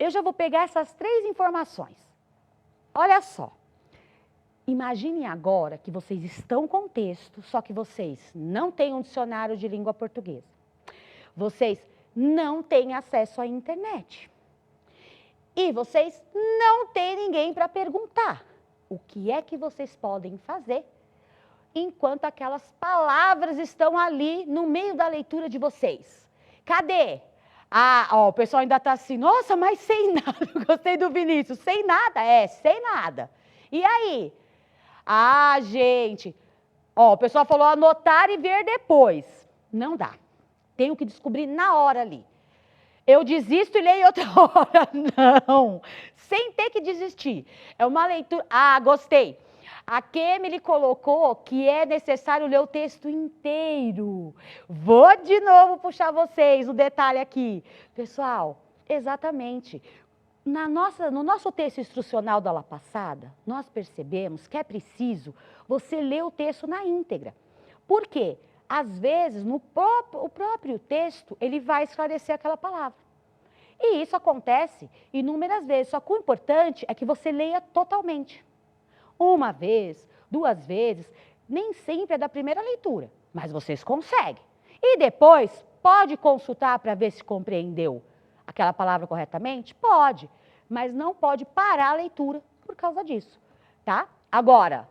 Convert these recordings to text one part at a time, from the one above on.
eu já vou pegar essas 3 informações. Olha só. Imaginem agora que vocês estão com texto, só que vocês não têm um dicionário de língua portuguesa. Vocês não têm acesso à internet. E vocês não têm ninguém para perguntar. O que é que vocês podem fazer enquanto aquelas palavras estão ali no meio da leitura de vocês? Cadê? Ah, ó, o pessoal ainda está assim, nossa, mas sem nada. Gostei do Vinícius. Sem nada? É, sem nada. E aí? Ah, gente, ó, o pessoal falou anotar e ver depois. Não dá. Tenho que descobrir na hora ali. Eu desisto e leio outra hora. Não, sem ter que desistir. É uma leitura... Ah, gostei. A Kemily colocou que é necessário ler o texto inteiro. Vou de novo puxar vocês o detalhe aqui. Pessoal, exatamente. No nosso texto instrucional da aula passada, nós percebemos que é preciso você ler o texto na íntegra. Por quê? Às vezes, o próprio texto, ele vai esclarecer aquela palavra. E isso acontece inúmeras vezes, só que o importante é que você leia totalmente. Uma vez, 2 vezes, nem sempre é da primeira leitura, mas vocês conseguem. E depois, pode consultar para ver se compreendeu aquela palavra corretamente? Pode, mas não pode parar a leitura por causa disso, tá? Agora,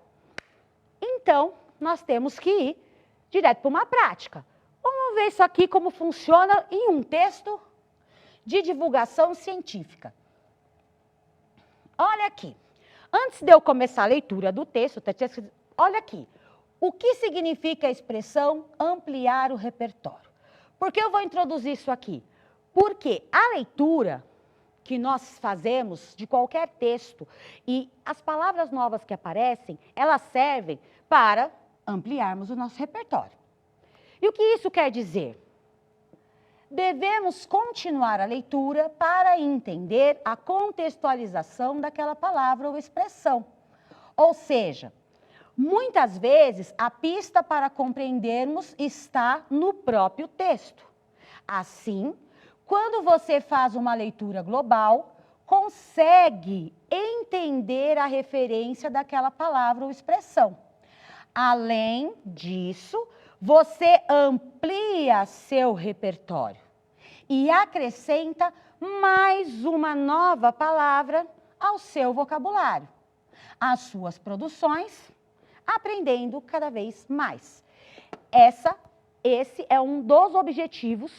então, nós temos que ir direto para uma prática. Vamos ver isso aqui como funciona em um texto de divulgação científica. Olha aqui. Antes de eu começar a leitura do texto, olha aqui. O que significa a expressão ampliar o repertório? Por que eu vou introduzir isso aqui? Porque a leitura que nós fazemos de qualquer texto e as palavras novas que aparecem, elas servem para ampliarmos o nosso repertório. E o que isso quer dizer? Devemos continuar a leitura para entender a contextualização daquela palavra ou expressão. Ou seja, muitas vezes a pista para compreendermos está no próprio texto. Assim, quando você faz uma leitura global, consegue entender a referência daquela palavra ou expressão. Além disso, você amplia seu repertório e acrescenta mais uma nova palavra ao seu vocabulário, às suas produções, aprendendo cada vez mais. Esse é um dos objetivos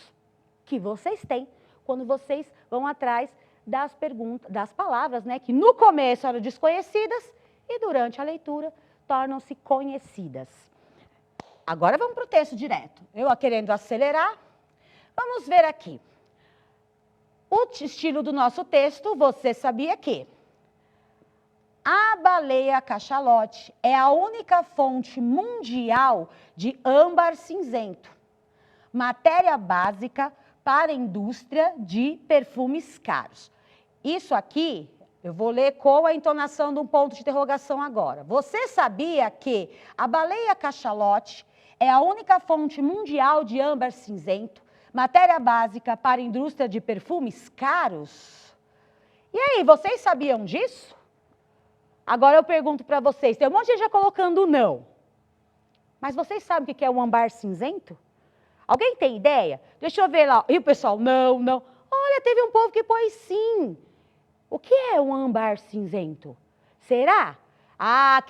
que vocês têm quando vocês vão atrás das palavras, né, que no começo eram desconhecidas e durante a leitura tornam-se conhecidas. Agora vamos para o texto direto. Eu querendo acelerar, vamos ver aqui. O estilo do nosso texto, você sabia que a baleia cachalote é a única fonte mundial de âmbar cinzento, matéria básica para a indústria de perfumes caros. Isso aqui, eu vou ler com a entonação de um ponto de interrogação agora. Você sabia que a baleia cachalote é a única fonte mundial de âmbar cinzento, matéria básica para a indústria de perfumes caros? E aí, vocês sabiam disso? Agora eu pergunto para vocês, tem um monte de gente já colocando não. Mas vocês sabem o que é um âmbar cinzento? Alguém tem ideia? Deixa eu ver lá. E o pessoal, não, não. Olha, teve um povo que pôs sim. O que é um âmbar cinzento? Será? Ah,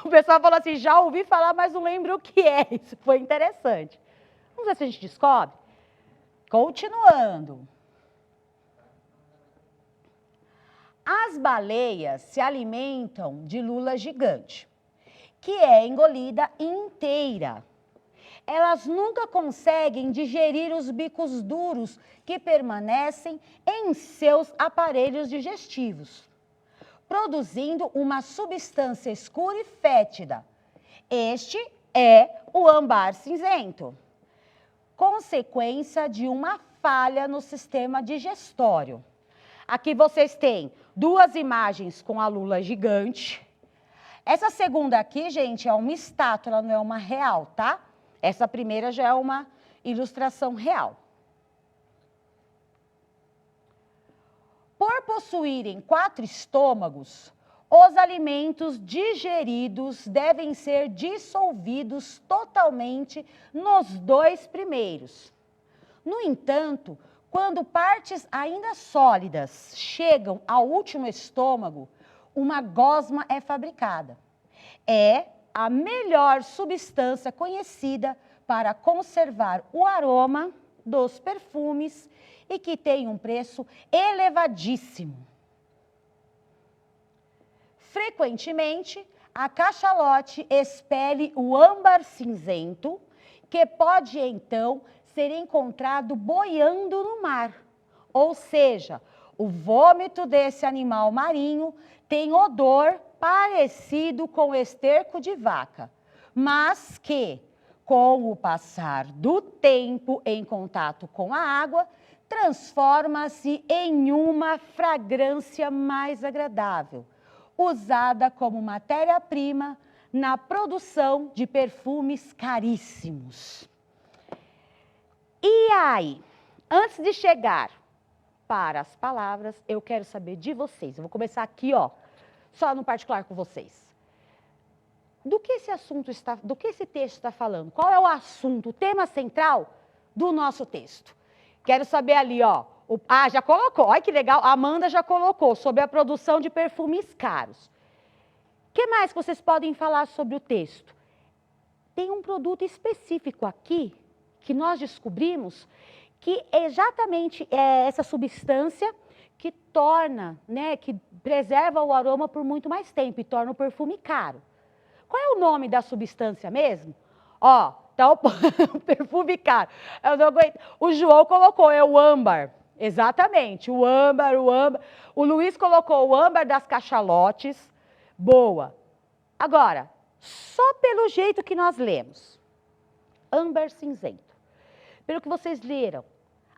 o pessoal falou assim, já ouvi falar, mas não lembro o que é. Isso foi interessante. Vamos ver se a gente descobre. Continuando. As baleias se alimentam de lula gigante, que é engolida inteira. Elas nunca conseguem digerir os bicos duros que permanecem em seus aparelhos digestivos, produzindo uma substância escura e fétida. Este é o âmbar cinzento, consequência de uma falha no sistema digestório. Aqui vocês têm 2 imagens com a lula gigante. Essa segunda aqui, gente, é uma estátua, ela não é uma real, tá? Essa primeira já é uma ilustração real. Por possuírem 4 estômagos, os alimentos digeridos devem ser dissolvidos totalmente nos 2 primeiros. No entanto, quando partes ainda sólidas chegam ao último estômago, uma gosma é fabricada. É a melhor substância conhecida para conservar o aroma dos perfumes e que tem um preço elevadíssimo. Frequentemente, a cachalote expele o âmbar cinzento, que pode então ser encontrado boiando no mar. Ou seja, o vômito desse animal marinho tem odor parecido com esterco de vaca, mas que, com o passar do tempo em contato com a água, transforma-se em uma fragrância mais agradável, usada como matéria-prima na produção de perfumes caríssimos. E aí, antes de chegar para as palavras, eu quero saber de vocês. Eu vou começar aqui, ó, só no particular com vocês. Do que esse texto está falando? Qual é o assunto, o tema central do nosso texto? Quero saber ali, ó. Já colocou, olha que legal, a Amanda já colocou, sobre a produção de perfumes caros. O que mais vocês podem falar sobre o texto? Tem um produto específico aqui, que nós descobrimos, que é exatamente essa substância que torna, né, que preserva o aroma por muito mais tempo e torna o perfume caro. Qual é o nome da substância mesmo? Ó, tá o perfume caro. Eu não aguento. O João colocou, é o âmbar. Exatamente, o âmbar. O Luiz colocou o âmbar das cachalotes. Boa. Agora, só pelo jeito que nós lemos. Âmbar cinzento. Pelo que vocês leram.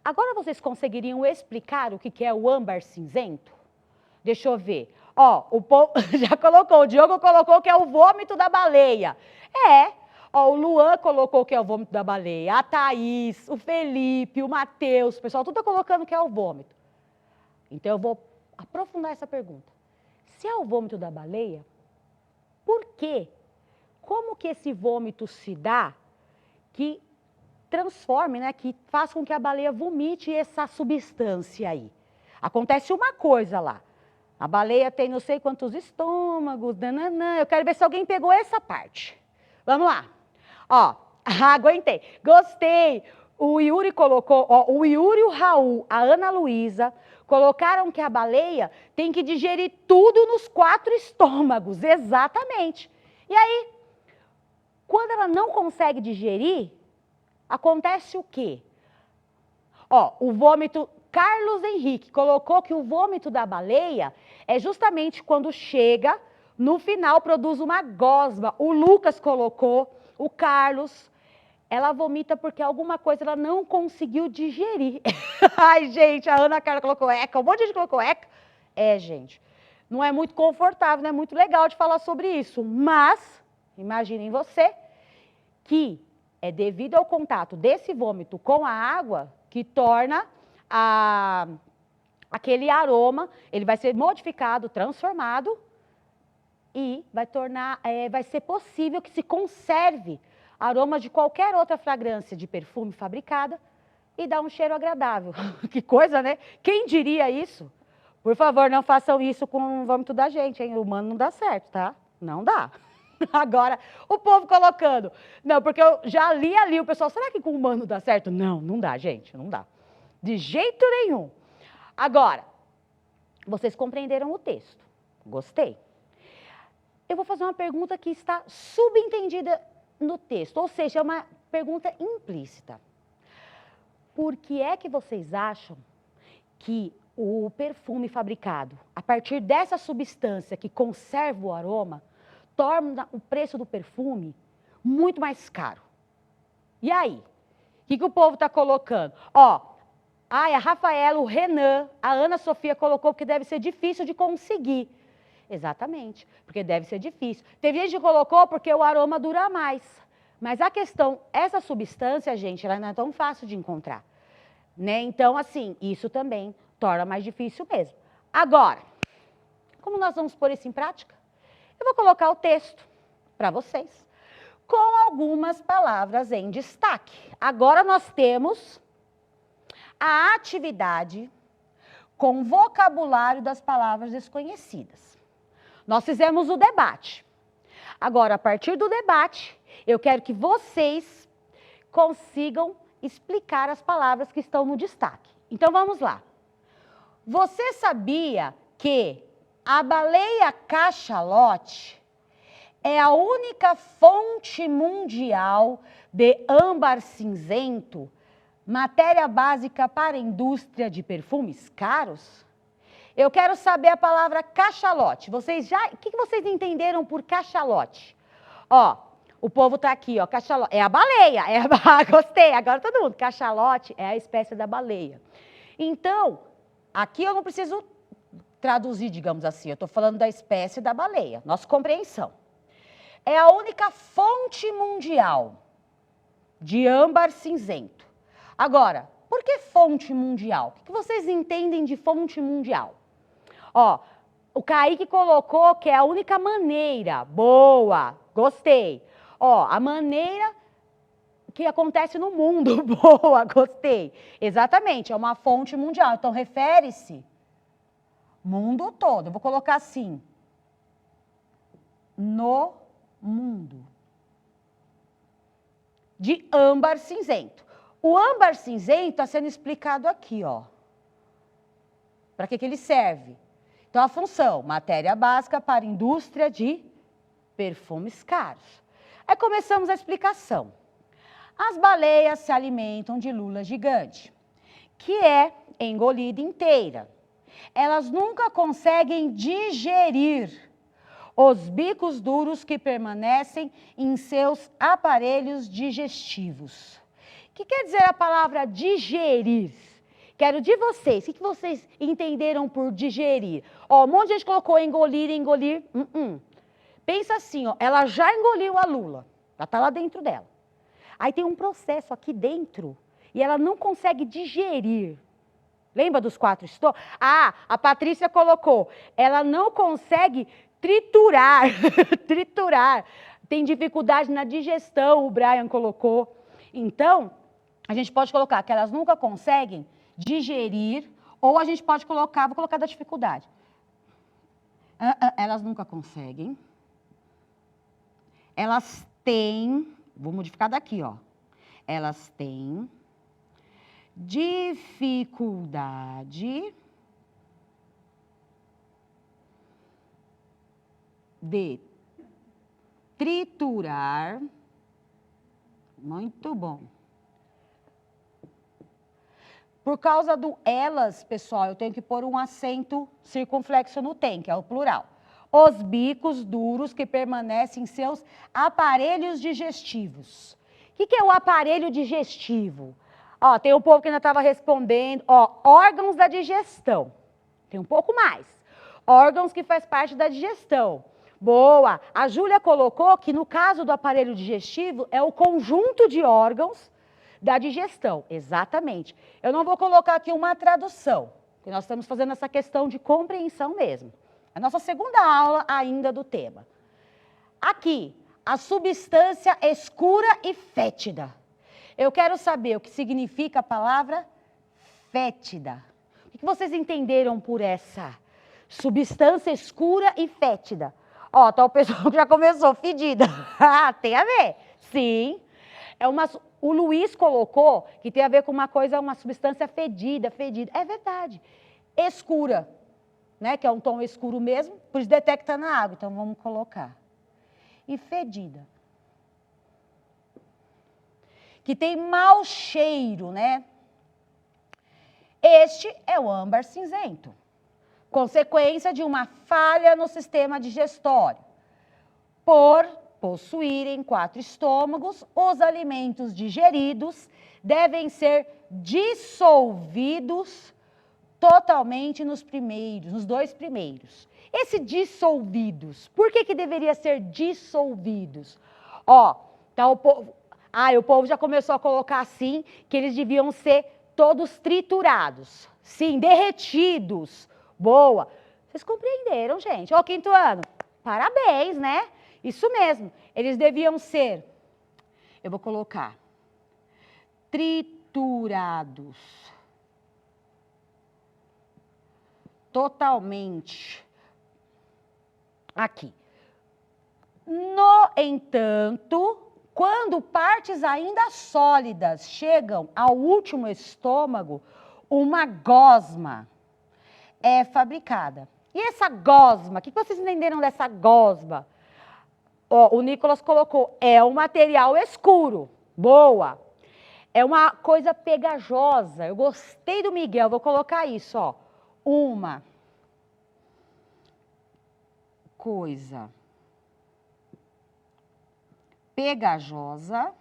Agora vocês conseguiriam explicar o que é o âmbar cinzento? Deixa eu ver. Ó, o povo já colocou, o Diogo colocou que é o vômito da baleia. Ó, o Luan colocou que é o vômito da baleia, a Thaís, o Felipe, o Matheus, o pessoal tudo está colocando que é o vômito. Então eu vou aprofundar essa pergunta. Se é o vômito da baleia, por quê? Como que esse vômito se dá que transforme, né, que faz com que a baleia vomite essa substância aí? Acontece uma coisa lá. A baleia tem não sei quantos estômagos, nananã. Eu quero ver se alguém pegou essa parte. Vamos lá. Ó, aguentei. Gostei. O Yuri colocou, ó, o Yuri, o Raul, a Ana Luísa, colocaram que a baleia tem que digerir tudo nos 4 estômagos. Exatamente. E aí, quando ela não consegue digerir, acontece o quê? Ó, o vômito... Carlos Henrique colocou que o vômito da baleia é justamente quando chega, no final produz uma gosma. O Lucas colocou, o Carlos, ela vomita porque alguma coisa ela não conseguiu digerir. Ai, gente, a Ana Carla colocou eca, um monte de gente colocou eca. Gente, não é muito confortável, não é muito legal de falar sobre isso, mas, imaginem você, que é devido ao contato desse vômito com a água que torna aquele aroma, ele vai ser modificado, transformado e vai ser possível que se conserve aroma de qualquer outra fragrância de perfume fabricada e dá um cheiro agradável. Que coisa, né? Quem diria isso? Por favor, não façam isso com o vômito da gente, hein? O humano não dá certo, tá? Não dá. Agora, o povo colocando. Não, porque eu já li ali, o pessoal, será que com o humano dá certo? Não, não dá, gente, não dá. De jeito nenhum. Agora, vocês compreenderam o texto. Gostei. Eu vou fazer uma pergunta que está subentendida no texto, ou seja, é uma pergunta implícita. Por que é que vocês acham que o perfume fabricado a partir dessa substância que conserva o aroma torna o preço do perfume muito mais caro? E aí? O que o povo está colocando? Ó, a Rafaela, o Renan, a Ana Sofia colocou que deve ser difícil de conseguir. Exatamente, porque deve ser difícil. Teve gente que colocou porque o aroma dura mais. Mas a questão, essa substância, gente, ela não é tão fácil de encontrar. Né? Então, assim, isso também torna mais difícil mesmo. Agora, como nós vamos pôr isso em prática? Eu vou colocar o texto para vocês, com algumas palavras em destaque. Agora nós temos a atividade com vocabulário das palavras desconhecidas. Nós fizemos o debate. Agora, a partir do debate, eu quero que vocês consigam explicar as palavras que estão no destaque. Então, vamos lá. Você sabia que a baleia cachalote é a única fonte mundial de âmbar cinzento, matéria básica para a indústria de perfumes caros? Eu quero saber a palavra cachalote. O que vocês entenderam por cachalote? Ó, o povo tá aqui, ó, cachalote. É a baleia, gostei, agora todo mundo. Cachalote é a espécie da baleia. Então, aqui eu não preciso traduzir, digamos assim, eu estou falando da espécie da baleia, nossa compreensão. É a única fonte mundial de âmbar cinzento. Agora, por que fonte mundial? O que vocês entendem de fonte mundial? Ó, o Kaique colocou que é a única maneira. Boa, gostei. Ó, a maneira que acontece no mundo. Boa, gostei. Exatamente, é uma fonte mundial. Então, refere-se mundo todo. Eu vou colocar assim. No mundo. De âmbar cinzento. O âmbar cinzento está sendo explicado aqui, ó. Para que ele serve? Então, a função, matéria básica para indústria de perfumes caros. Aí começamos a explicação. As baleias se alimentam de lula gigante, que é engolida inteira. Elas nunca conseguem digerir os bicos duros que permanecem em seus aparelhos digestivos. O que quer dizer a palavra digerir? Quero de vocês, o que vocês entenderam por digerir? Ó, um monte de gente colocou engolir. Pensa assim, ó, ela já engoliu a lula, já está lá dentro dela. Aí tem um processo aqui dentro e ela não consegue digerir. Lembra dos 4 estômagos? Ah, a Patrícia colocou, ela não consegue triturar, triturar. Tem dificuldade na digestão, o Brian colocou. Então, a gente pode colocar que elas nunca conseguem digerir, ou a gente pode colocar, vou colocar da dificuldade. Elas nunca conseguem. Elas têm, vou modificar daqui, ó. Elas têm dificuldade de triturar. Muito bom. Por causa do elas, pessoal, eu tenho que pôr um acento circunflexo no tem, que é o plural. Os bicos duros que permanecem em seus aparelhos digestivos. O que é o aparelho digestivo? Ó, tem um povo que ainda estava respondendo. Ó, órgãos da digestão. Tem um pouco mais. Órgãos que faz parte da digestão. Boa! A Júlia colocou que no caso do aparelho digestivo é o conjunto de órgãos da digestão. Exatamente. Eu não vou colocar aqui uma tradução, porque nós estamos fazendo essa questão de compreensão mesmo. A nossa segunda aula ainda do tema. Aqui, a substância escura e fétida. Eu quero saber o que significa a palavra fétida. O que vocês entenderam por essa substância escura e fétida? Ó, tá o pessoal que já começou, fedida. Tem a ver? Sim. O Luiz colocou que tem a ver com uma coisa, uma substância fedida. É verdade. Escura, né? Que é um tom escuro mesmo, por isso detecta na água. Então, vamos colocar. E fedida. Que tem mau cheiro, né? Este é o âmbar cinzento. Consequência de uma falha no sistema digestório. Por possuírem 4 estômagos, os alimentos digeridos devem ser dissolvidos totalmente nos 2 primeiros. Esse dissolvidos, por que deveria ser dissolvidos? Ó, tá o povo já começou a colocar assim, que eles deviam ser todos triturados. Sim, derretidos. Boa. Vocês compreenderam, gente? Ó, quinto ano, parabéns, né? Isso mesmo. Eles deviam ser, eu vou colocar, triturados. Totalmente. Aqui. No entanto, quando partes ainda sólidas chegam ao último estômago, uma gosma é fabricada. E essa gosma, o que vocês entenderam dessa gosma? Ó, o Nicolas colocou, é um material escuro. Boa. É uma coisa pegajosa. Eu gostei do Miguel, vou colocar isso, ó. Uma coisa pegajosa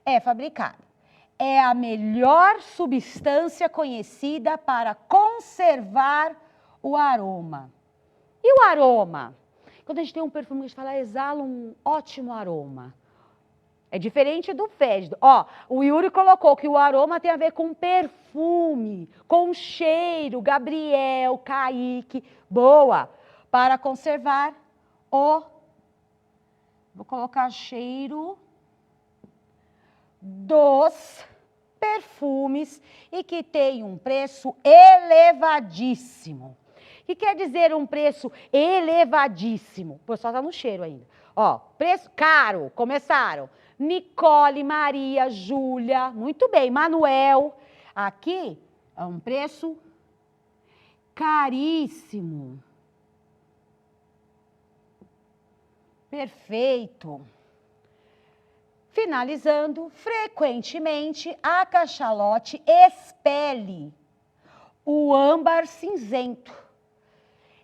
é fabricada. É a melhor substância conhecida para conservar o aroma. E o aroma? Quando a gente tem um perfume que a gente fala, exala um ótimo aroma. É diferente do fédido. Ó, o Yuri colocou que o aroma tem a ver com perfume, com cheiro. Gabriel, Kaique, boa. Para conservar o... Vou colocar cheiro dos perfumes e que tem um preço elevadíssimo. O que quer dizer um preço elevadíssimo? O pessoal está no cheiro ainda. Ó, preço caro, começaram. Nicole, Maria, Júlia, muito bem, Manuel. Aqui é um preço caríssimo. Perfeito. Finalizando, frequentemente a cachalote expele o âmbar cinzento.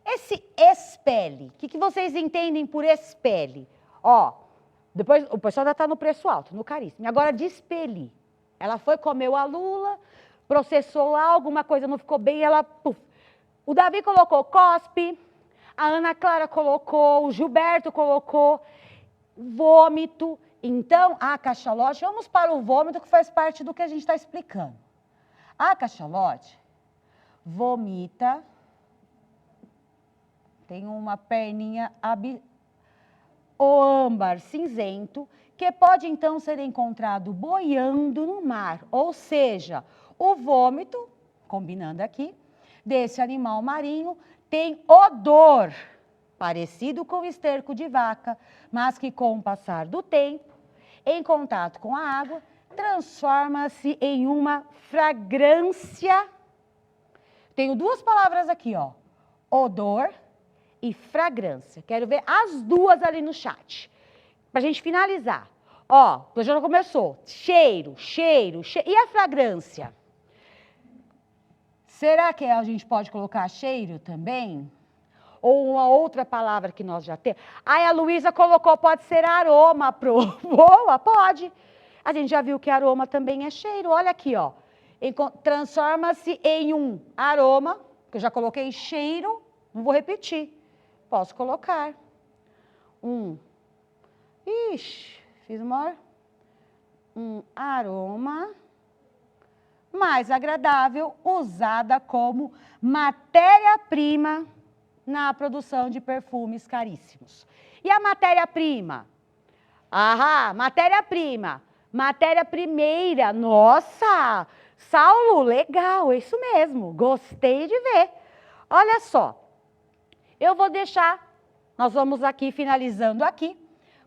Esse expele, o que vocês entendem por expele? Ó, depois o pessoal já está no preço alto, no caríssimo. Agora de expelir. Ela foi, comeu a lula, processou lá, alguma coisa não ficou bem, ela... Puf. O Davi colocou cospe, a Ana Clara colocou, o Gilberto colocou vômito. Então, a cachalote, vamos para o vômito que faz parte do que a gente está explicando. A cachalote vomita, tem uma perninha, o âmbar cinzento, que pode então ser encontrado boiando no mar. Ou seja, o vômito, combinando aqui, desse animal marinho tem odor parecido com esterco de vaca, mas que com o passar do tempo, em contato com a água, transforma-se em uma fragrância. Tenho duas palavras aqui, ó, odor e fragrância. Quero ver as duas ali no chat, pra gente finalizar. Ó, já começou, cheiro, cheiro, cheiro. E a fragrância? Será que a gente pode colocar cheiro também? Ou uma outra palavra que nós já temos? Aí a Luísa colocou, pode ser aroma, pro. Boa, pode. A gente já viu que aroma também é cheiro. Olha aqui, ó. Transforma-se em um aroma, que eu já coloquei cheiro, não vou repetir. Posso colocar. Fiz maior. Um aroma mais agradável, usada como matéria-prima na produção de perfumes caríssimos. E a matéria-prima? Ahá, matéria-prima. Matéria primeira. Nossa, Saulo, legal, é isso mesmo. Gostei de ver. Olha só, eu vou deixar, nós vamos aqui finalizando aqui,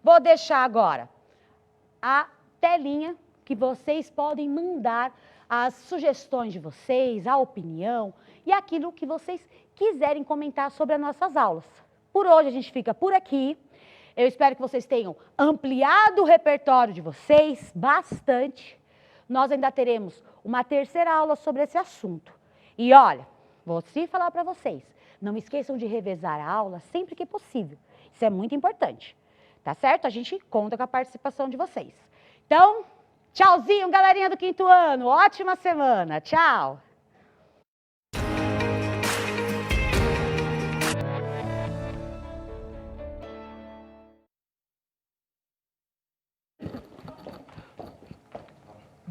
vou deixar agora a telinha que vocês podem mandar as sugestões de vocês, a opinião e aquilo que vocês quiserem comentar sobre as nossas aulas. Por hoje a gente fica por aqui. Eu espero que vocês tenham ampliado o repertório de vocês bastante. Nós ainda teremos uma terceira aula sobre esse assunto. E olha, vou sim falar para vocês, não esqueçam de revezar a aula sempre que possível. Isso é muito importante, tá certo? A gente conta com a participação de vocês. Então, tchauzinho, galerinha do quinto ano. Ótima semana. Tchau.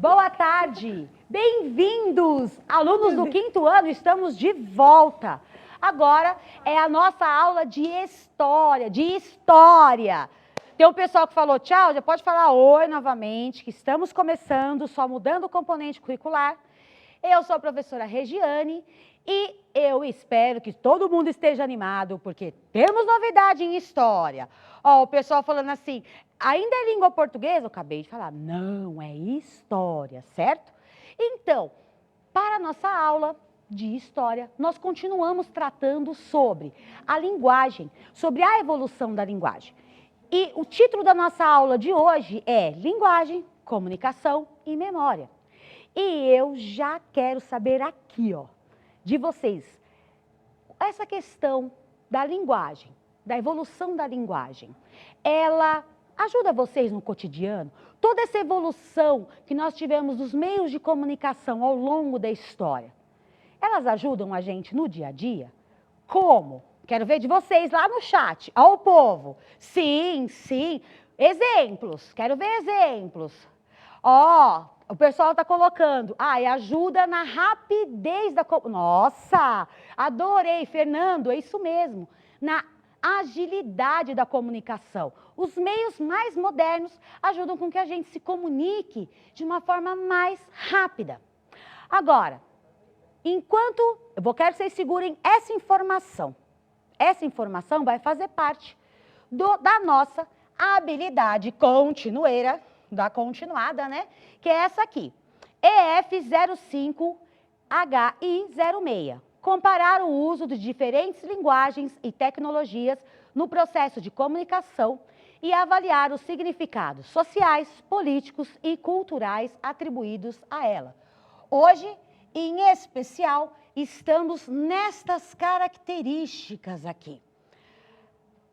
Boa tarde, bem-vindos, alunos do 5º ano, estamos de volta. Agora é a nossa aula de história, Tem um pessoal que falou tchau, já pode falar oi novamente, que estamos começando, só mudando o componente curricular. Eu sou a professora Regiane e eu espero que todo mundo esteja animado, porque temos novidade em história. Ó, o pessoal falando assim, ainda é língua portuguesa? Eu acabei de falar, não, é história, certo? Então, para a nossa aula de história, nós continuamos tratando sobre a linguagem, sobre a evolução da linguagem. E o título da nossa aula de hoje é Linguagem, Comunicação e Memória. E eu já quero saber aqui, ó, de vocês, essa questão da linguagem, da evolução da linguagem, ela ajuda vocês no cotidiano? Toda essa evolução que nós tivemos dos meios de comunicação ao longo da história, elas ajudam a gente no dia a dia? Como? Quero ver de vocês lá no chat, ao povo. Sim, sim. Exemplos, quero ver exemplos. Ó, o pessoal está colocando, e ajuda na rapidez da... Nossa, adorei, Fernando, é isso mesmo. Na agilidade da comunicação. Os meios mais modernos ajudam com que a gente se comunique de uma forma mais rápida. Agora, quero que vocês segurem essa informação. Essa informação vai fazer parte da nossa habilidade continueira, da continuada, né? Que é essa aqui, EF05HI06. Comparar o uso de diferentes linguagens e tecnologias no processo de comunicação e avaliar os significados sociais, políticos e culturais atribuídos a ela. Hoje, em especial, estamos nestas características aqui.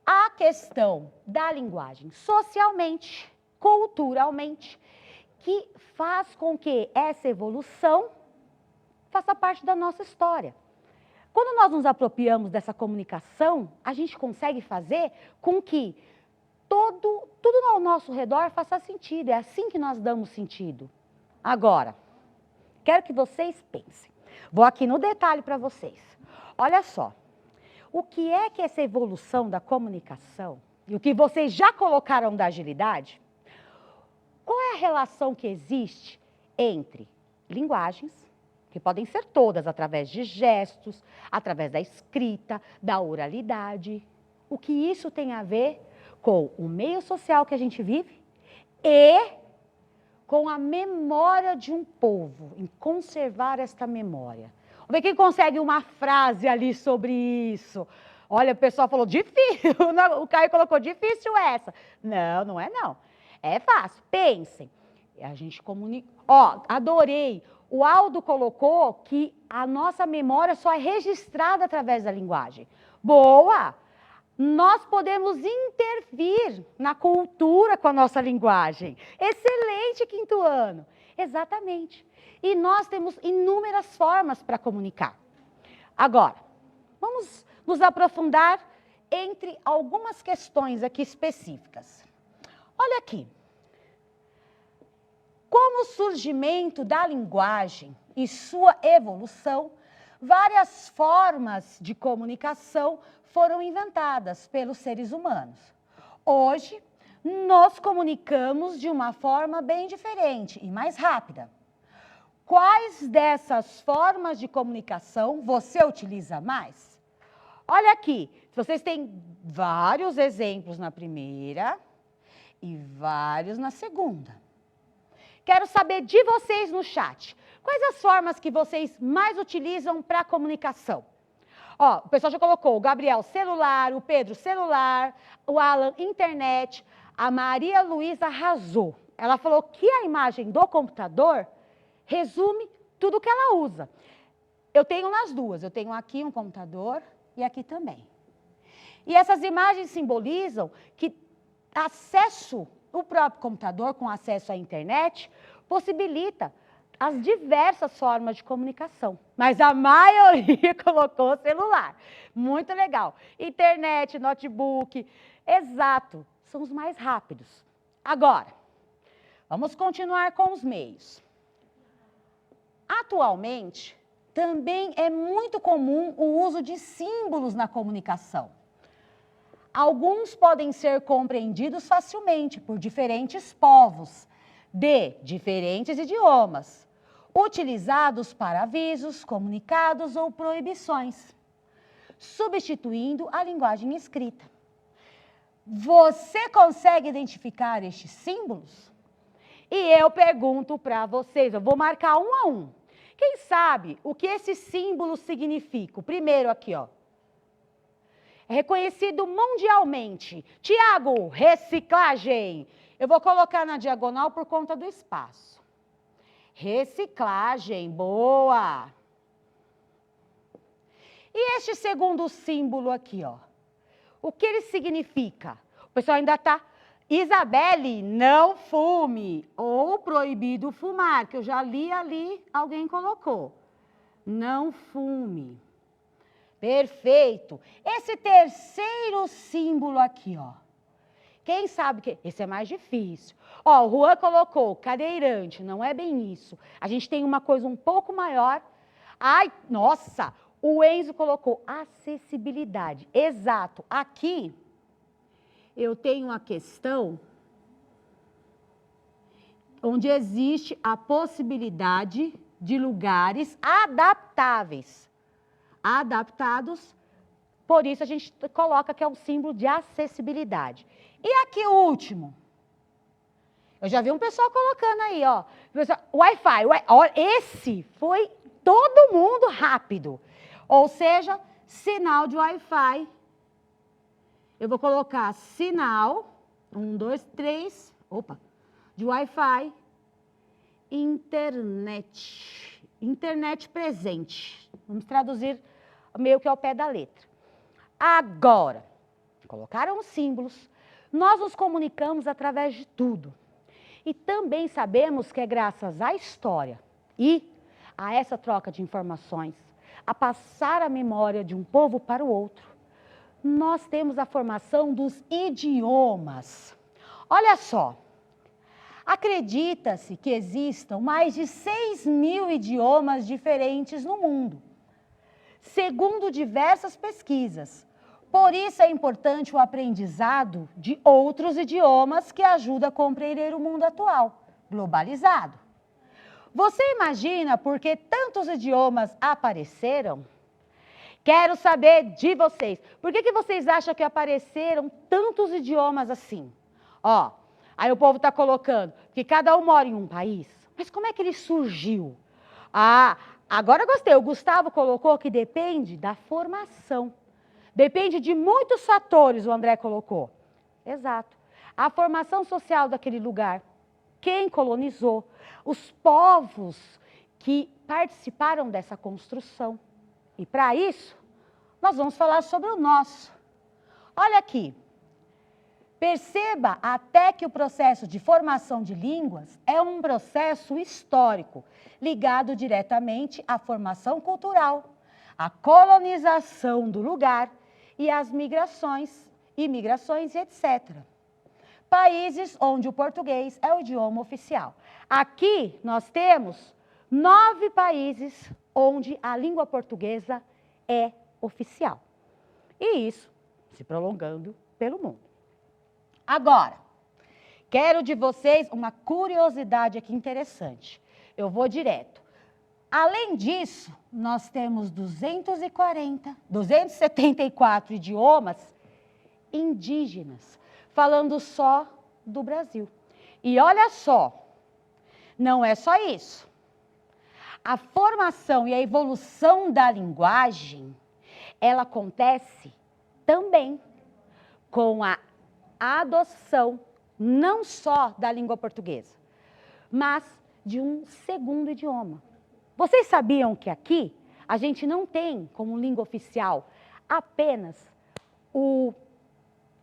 A questão da linguagem socialmente, culturalmente, que faz com que essa evolução faça parte da nossa história. Quando nós nos apropriamos dessa comunicação, a gente consegue fazer com que tudo ao nosso redor faça sentido. É assim que nós damos sentido. Agora, quero que vocês pensem. Vou aqui no detalhe para vocês. Olha só. O que é que essa evolução da comunicação, e o que vocês já colocaram da agilidade, qual é a relação que existe entre linguagens, que podem ser todas através de gestos, através da escrita, da oralidade, o que isso tem a ver com o meio social que a gente vive e com a memória de um povo, em conservar esta memória. Vamos ver quem consegue uma frase ali sobre isso. Olha, o pessoal falou difícil, o Caio colocou difícil essa. Não, não é não. É fácil, pensem. A gente comunica. Ó, adorei. O Aldo colocou que a nossa memória só é registrada através da linguagem. Boa! Nós podemos intervir na cultura com a nossa linguagem. Excelente, 5º ano. Exatamente. E nós temos inúmeras formas para comunicar. Agora, vamos nos aprofundar entre algumas questões aqui específicas. Olha aqui. Com o surgimento da linguagem e sua evolução, várias formas de comunicação foram inventadas pelos seres humanos. Hoje, nos comunicamos de uma forma bem diferente e mais rápida. Quais dessas formas de comunicação você utiliza mais? Olha aqui, vocês têm vários exemplos na primeira e vários na segunda. Quero saber de vocês no chat. Quais as formas que vocês mais utilizam para comunicação? Ó, o pessoal já colocou o Gabriel celular, o Pedro celular, o Alan internet, a Maria Luísa arrasou. Ela falou que a imagem do computador resume tudo que ela usa. Eu tenho nas duas, eu tenho aqui um computador e aqui também. E essas imagens simbolizam que o próprio computador com acesso à internet possibilita as diversas formas de comunicação. Mas a maioria colocou celular. Muito legal. Internet, notebook, exato, são os mais rápidos. Agora, vamos continuar com os meios. Atualmente, também é muito comum o uso de símbolos na comunicação. Alguns podem ser compreendidos facilmente por diferentes povos, de diferentes idiomas, utilizados para avisos, comunicados ou proibições, substituindo a linguagem escrita. Você consegue identificar estes símbolos? E eu pergunto para vocês, eu vou marcar um a um. Quem sabe o que esses símbolos significam? Primeiro aqui, ó. É reconhecido mundialmente. Tiago, reciclagem. Eu vou colocar na diagonal por conta do espaço. Reciclagem, boa. E este segundo símbolo aqui, ó. O que ele significa? O pessoal ainda está... Isabelle, não fume. Ou proibido fumar, que eu já li ali, alguém colocou. Não fume. Perfeito. Esse terceiro símbolo aqui, ó. Quem sabe que... Esse é mais difícil. Ó, o Juan colocou cadeirante, não é bem isso. A gente tem uma coisa um pouco maior. Ai, nossa, o Enzo colocou acessibilidade. Exato. Aqui, eu tenho uma questão onde existe a possibilidade de lugares adaptáveis. Adaptados, por isso a gente coloca que é um símbolo de acessibilidade. E aqui o último. Eu já vi um pessoal colocando aí, ó. Wi-Fi. Esse foi todo mundo rápido. Ou seja, sinal de Wi-Fi. Eu vou colocar sinal, 1, 2, 3, de Wi-Fi, internet. Internet presente. Vamos traduzir meio que ao pé da letra. Agora, colocaram os símbolos, nós nos comunicamos através de tudo. E também sabemos que é graças à história e a essa troca de informações, a passar a memória de um povo para o outro, nós temos a formação dos idiomas. Olha só, acredita-se que existam mais de 6.000 idiomas diferentes no mundo, segundo diversas pesquisas. Por isso é importante o aprendizado de outros idiomas que ajuda a compreender o mundo atual, globalizado. Você imagina por que tantos idiomas apareceram? Quero saber de vocês. Por que vocês acham que apareceram tantos idiomas assim? Ó, aí o povo está colocando que cada um mora em um país. Mas como é que ele surgiu? Ah, agora gostei. O Gustavo colocou que depende da formação. Depende de muitos fatores, o André colocou. Exato. A formação social daquele lugar. Quem colonizou? Os povos que participaram dessa construção. E para isso, nós vamos falar sobre o nosso. Olha aqui. Perceba até que o processo de formação de línguas é um processo histórico, ligado diretamente à formação cultural, à colonização do lugar e às migrações, imigrações e etc. Países onde o português é o idioma oficial. Aqui nós temos 9 países onde a língua portuguesa é oficial. E isso se prolongando pelo mundo. Agora, quero de vocês uma curiosidade aqui interessante. Eu vou direto. Além disso, nós temos 274 idiomas indígenas, falando só do Brasil. E olha só, não é só isso. A formação e a evolução da linguagem, ela acontece também com a adoção não só da língua portuguesa, mas de um segundo idioma. Vocês sabiam que aqui a gente não tem como língua oficial apenas o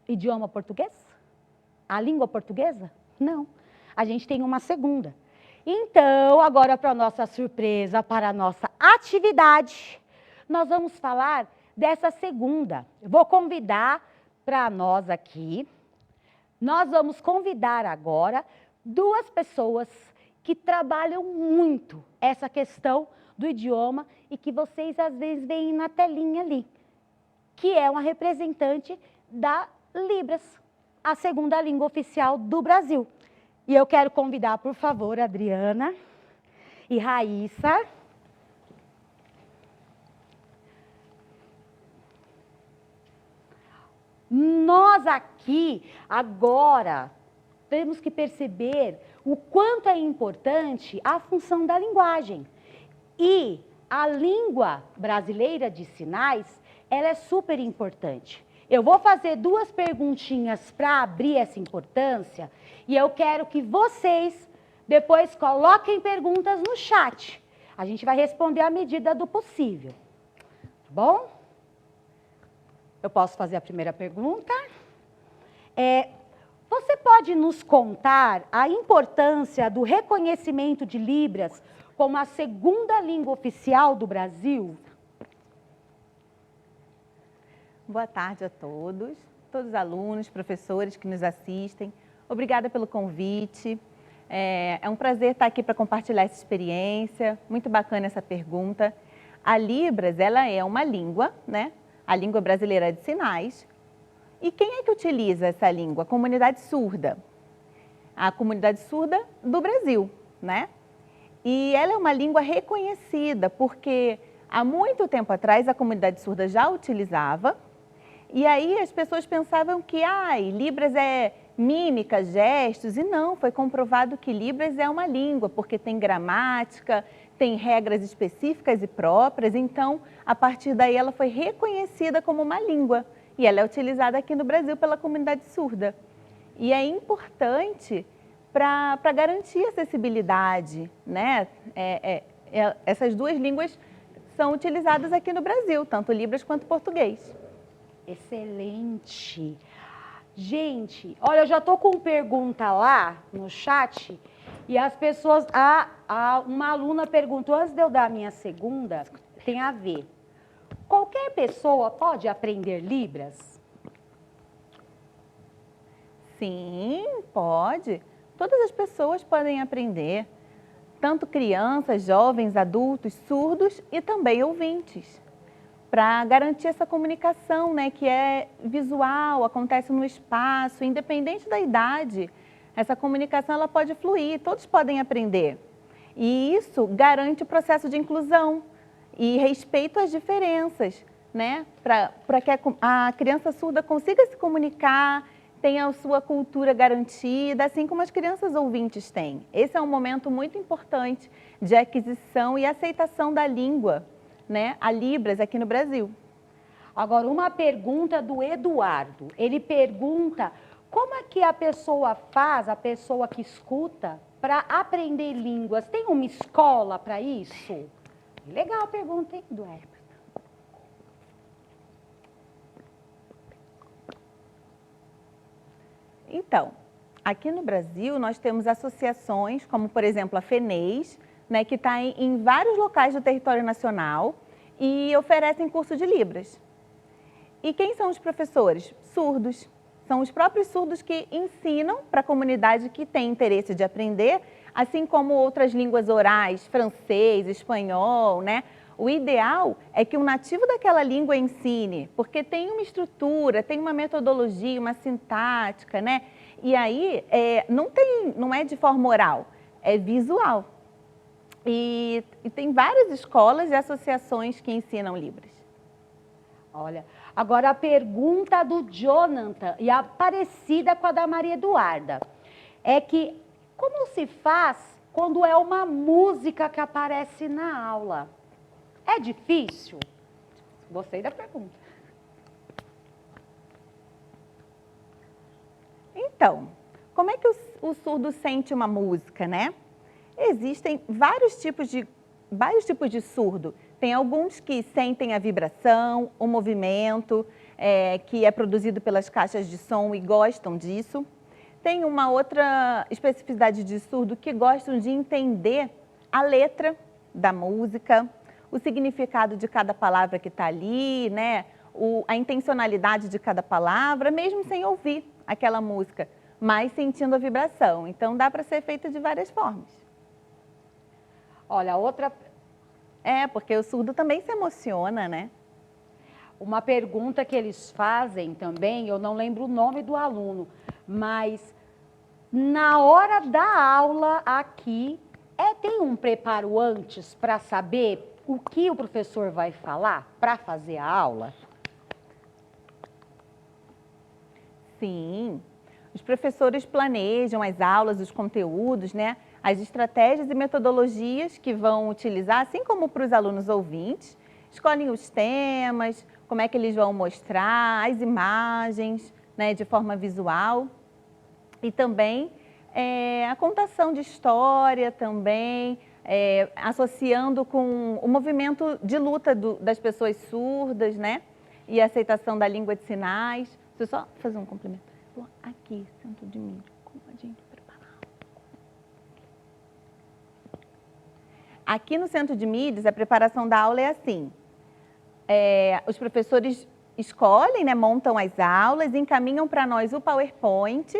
idioma português? A língua portuguesa? Não. A gente tem uma segunda. Então, agora para nossa surpresa, para a nossa atividade, nós vamos falar dessa segunda. Eu vou convidar para nós aqui, nós vamos convidar agora 2 pessoas que trabalham muito essa questão do idioma e que vocês às vezes veem na telinha ali, que é uma representante da Libras, a segunda língua oficial do Brasil. E eu quero convidar, por favor, Adriana e Raíssa. Nós aqui, agora, temos que perceber o quanto é importante a função da linguagem. E a língua brasileira de sinais, ela é super importante. Eu vou fazer 2 perguntinhas para abrir essa importância e eu quero que vocês depois coloquem perguntas no chat. A gente vai responder à medida do possível. Tá bom? Eu posso fazer a primeira pergunta? Você pode nos contar a importância do reconhecimento de Libras como a segunda língua oficial do Brasil? Boa tarde a todos os alunos, professores que nos assistem. Obrigada pelo convite. É um prazer estar aqui para compartilhar essa experiência. Muito bacana essa pergunta. A Libras, ela é uma língua, né? A língua brasileira de sinais. E quem é que utiliza essa língua? A comunidade surda. A comunidade surda do Brasil, né? E ela é uma língua reconhecida, porque há muito tempo atrás a comunidade surda já utilizava, e aí as pessoas pensavam que Libras é mímica, gestos, e não, foi comprovado que Libras é uma língua, porque tem gramática, tem regras específicas e próprias, então a partir daí ela foi reconhecida como uma língua, e ela é utilizada aqui no Brasil pela comunidade surda. E é importante para garantir a acessibilidade, né? Essas 2 línguas são utilizadas aqui no Brasil, tanto Libras quanto português. Excelente! Gente, olha, eu já estou com pergunta lá no chat e as pessoas... uma aluna perguntou, antes de eu dar a minha segunda, tem a ver. Qualquer pessoa pode aprender Libras? Sim, pode. Todas as pessoas podem aprender, tanto crianças, jovens, adultos, surdos e também ouvintes, para garantir essa comunicação, né, que é visual, acontece no espaço, independente da idade. Essa comunicação ela pode fluir, todos podem aprender. E isso garante o processo de inclusão e respeito às diferenças, né, para que a criança surda consiga se comunicar, tenha a sua cultura garantida, assim como as crianças ouvintes têm. Esse é um momento muito importante de aquisição e aceitação da língua, né, a Libras aqui no Brasil. Agora, uma pergunta do Eduardo. Ele pergunta como é que a pessoa faz, a pessoa que escuta, para aprender línguas? Tem uma escola para isso? Legal a pergunta, hein, Eduardo? Então, aqui no Brasil nós temos associações, como por exemplo a FENES, né, que está em vários locais do território nacional e oferecem curso de Libras. E quem são os professores? Surdos. São os próprios surdos que ensinam para a comunidade que tem interesse de aprender, assim como outras línguas orais, francês, espanhol, né? O ideal é que um nativo daquela língua ensine, porque tem uma estrutura, tem uma metodologia, uma sintática, né? E aí não é de forma oral, é visual. E tem várias escolas e associações que ensinam Libras. Olha, agora a pergunta do Jonathan, e a parecida com a da Maria Eduarda, é que como se faz quando é uma música que aparece na aula? É difícil? Gostei da pergunta. Então, como é que o surdo sente uma música, né? Existem vários tipos de surdo. Tem alguns que sentem a vibração, o movimento, que é produzido pelas caixas de som e gostam disso. Tem uma outra especificidade de surdo que gostam de entender a letra da música, o significado de cada palavra que está ali, né? A intencionalidade de cada palavra, mesmo sem ouvir aquela música, mas sentindo a vibração. Então, dá para ser feito de várias formas. Olha, outra, Porque o surdo também se emociona, né? uma pergunta que eles fazem também, eu não lembro o nome do aluno, mas na hora da aula aqui, tem um preparo antes para saber o que o professor vai falar para fazer a aula? Sim, os professores planejam as aulas, os conteúdos, né? As estratégias e metodologias que vão utilizar, assim como para os alunos ouvintes, escolhem os temas, como é que eles vão mostrar, as imagens, né, de forma visual. E também a contação de história também, associando com o movimento de luta das pessoas surdas, né? E a aceitação da língua de sinais. Deixa eu só fazer um complemento. Aqui, Centro de Mídia, como a gente preparar? Aqui no Centro de Mídias, a preparação da aula é assim. Os professores escolhem, né, montam as aulas, encaminham para nós o PowerPoint.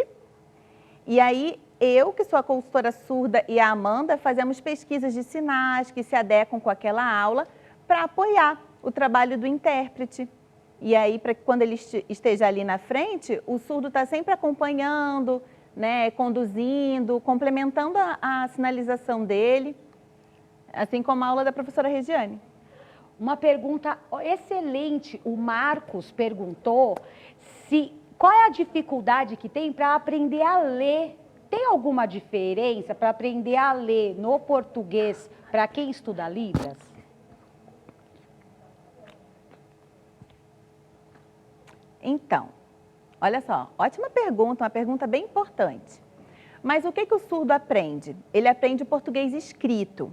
E aí, eu, que sou a consultora surda, e a Amanda, fazemos pesquisas de sinais que se adequam com aquela aula para apoiar o trabalho do intérprete. E aí, para que quando ele esteja ali na frente, o surdo está sempre acompanhando, né, conduzindo, complementando a sinalização dele, assim como a aula da professora Regiane. Uma pergunta excelente, o Marcos perguntou qual é a dificuldade que tem para aprender a ler. Tem alguma diferença para aprender a ler no português para quem estuda Libras? Então, olha só, ótima pergunta, uma pergunta bem importante. Mas o que o surdo aprende? Ele aprende o português escrito.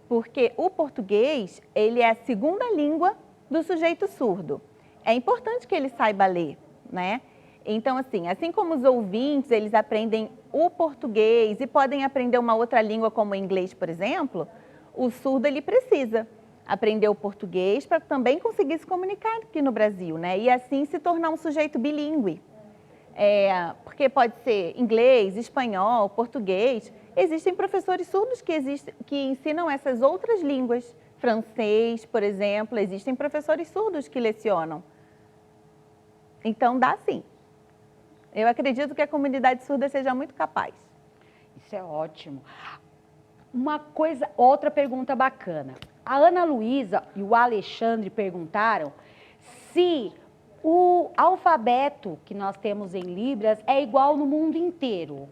Porque o português, ele é a segunda língua do sujeito surdo. É importante que ele saiba ler, né? Então, assim como os ouvintes, eles aprendem o português e podem aprender uma outra língua, como o inglês, por exemplo, o surdo, ele precisa aprender o português para também conseguir se comunicar aqui no Brasil, né? E assim se tornar um sujeito bilíngue. Porque pode ser inglês, espanhol, português. Existem professores surdos que ensinam essas outras línguas. Francês, por exemplo, existem professores surdos que lecionam. Então, dá sim. Eu acredito que a comunidade surda seja muito capaz. Isso é ótimo. Outra pergunta bacana. A Ana Luísa e o Alexandre perguntaram se o alfabeto que nós temos em Libras é igual no mundo inteiro.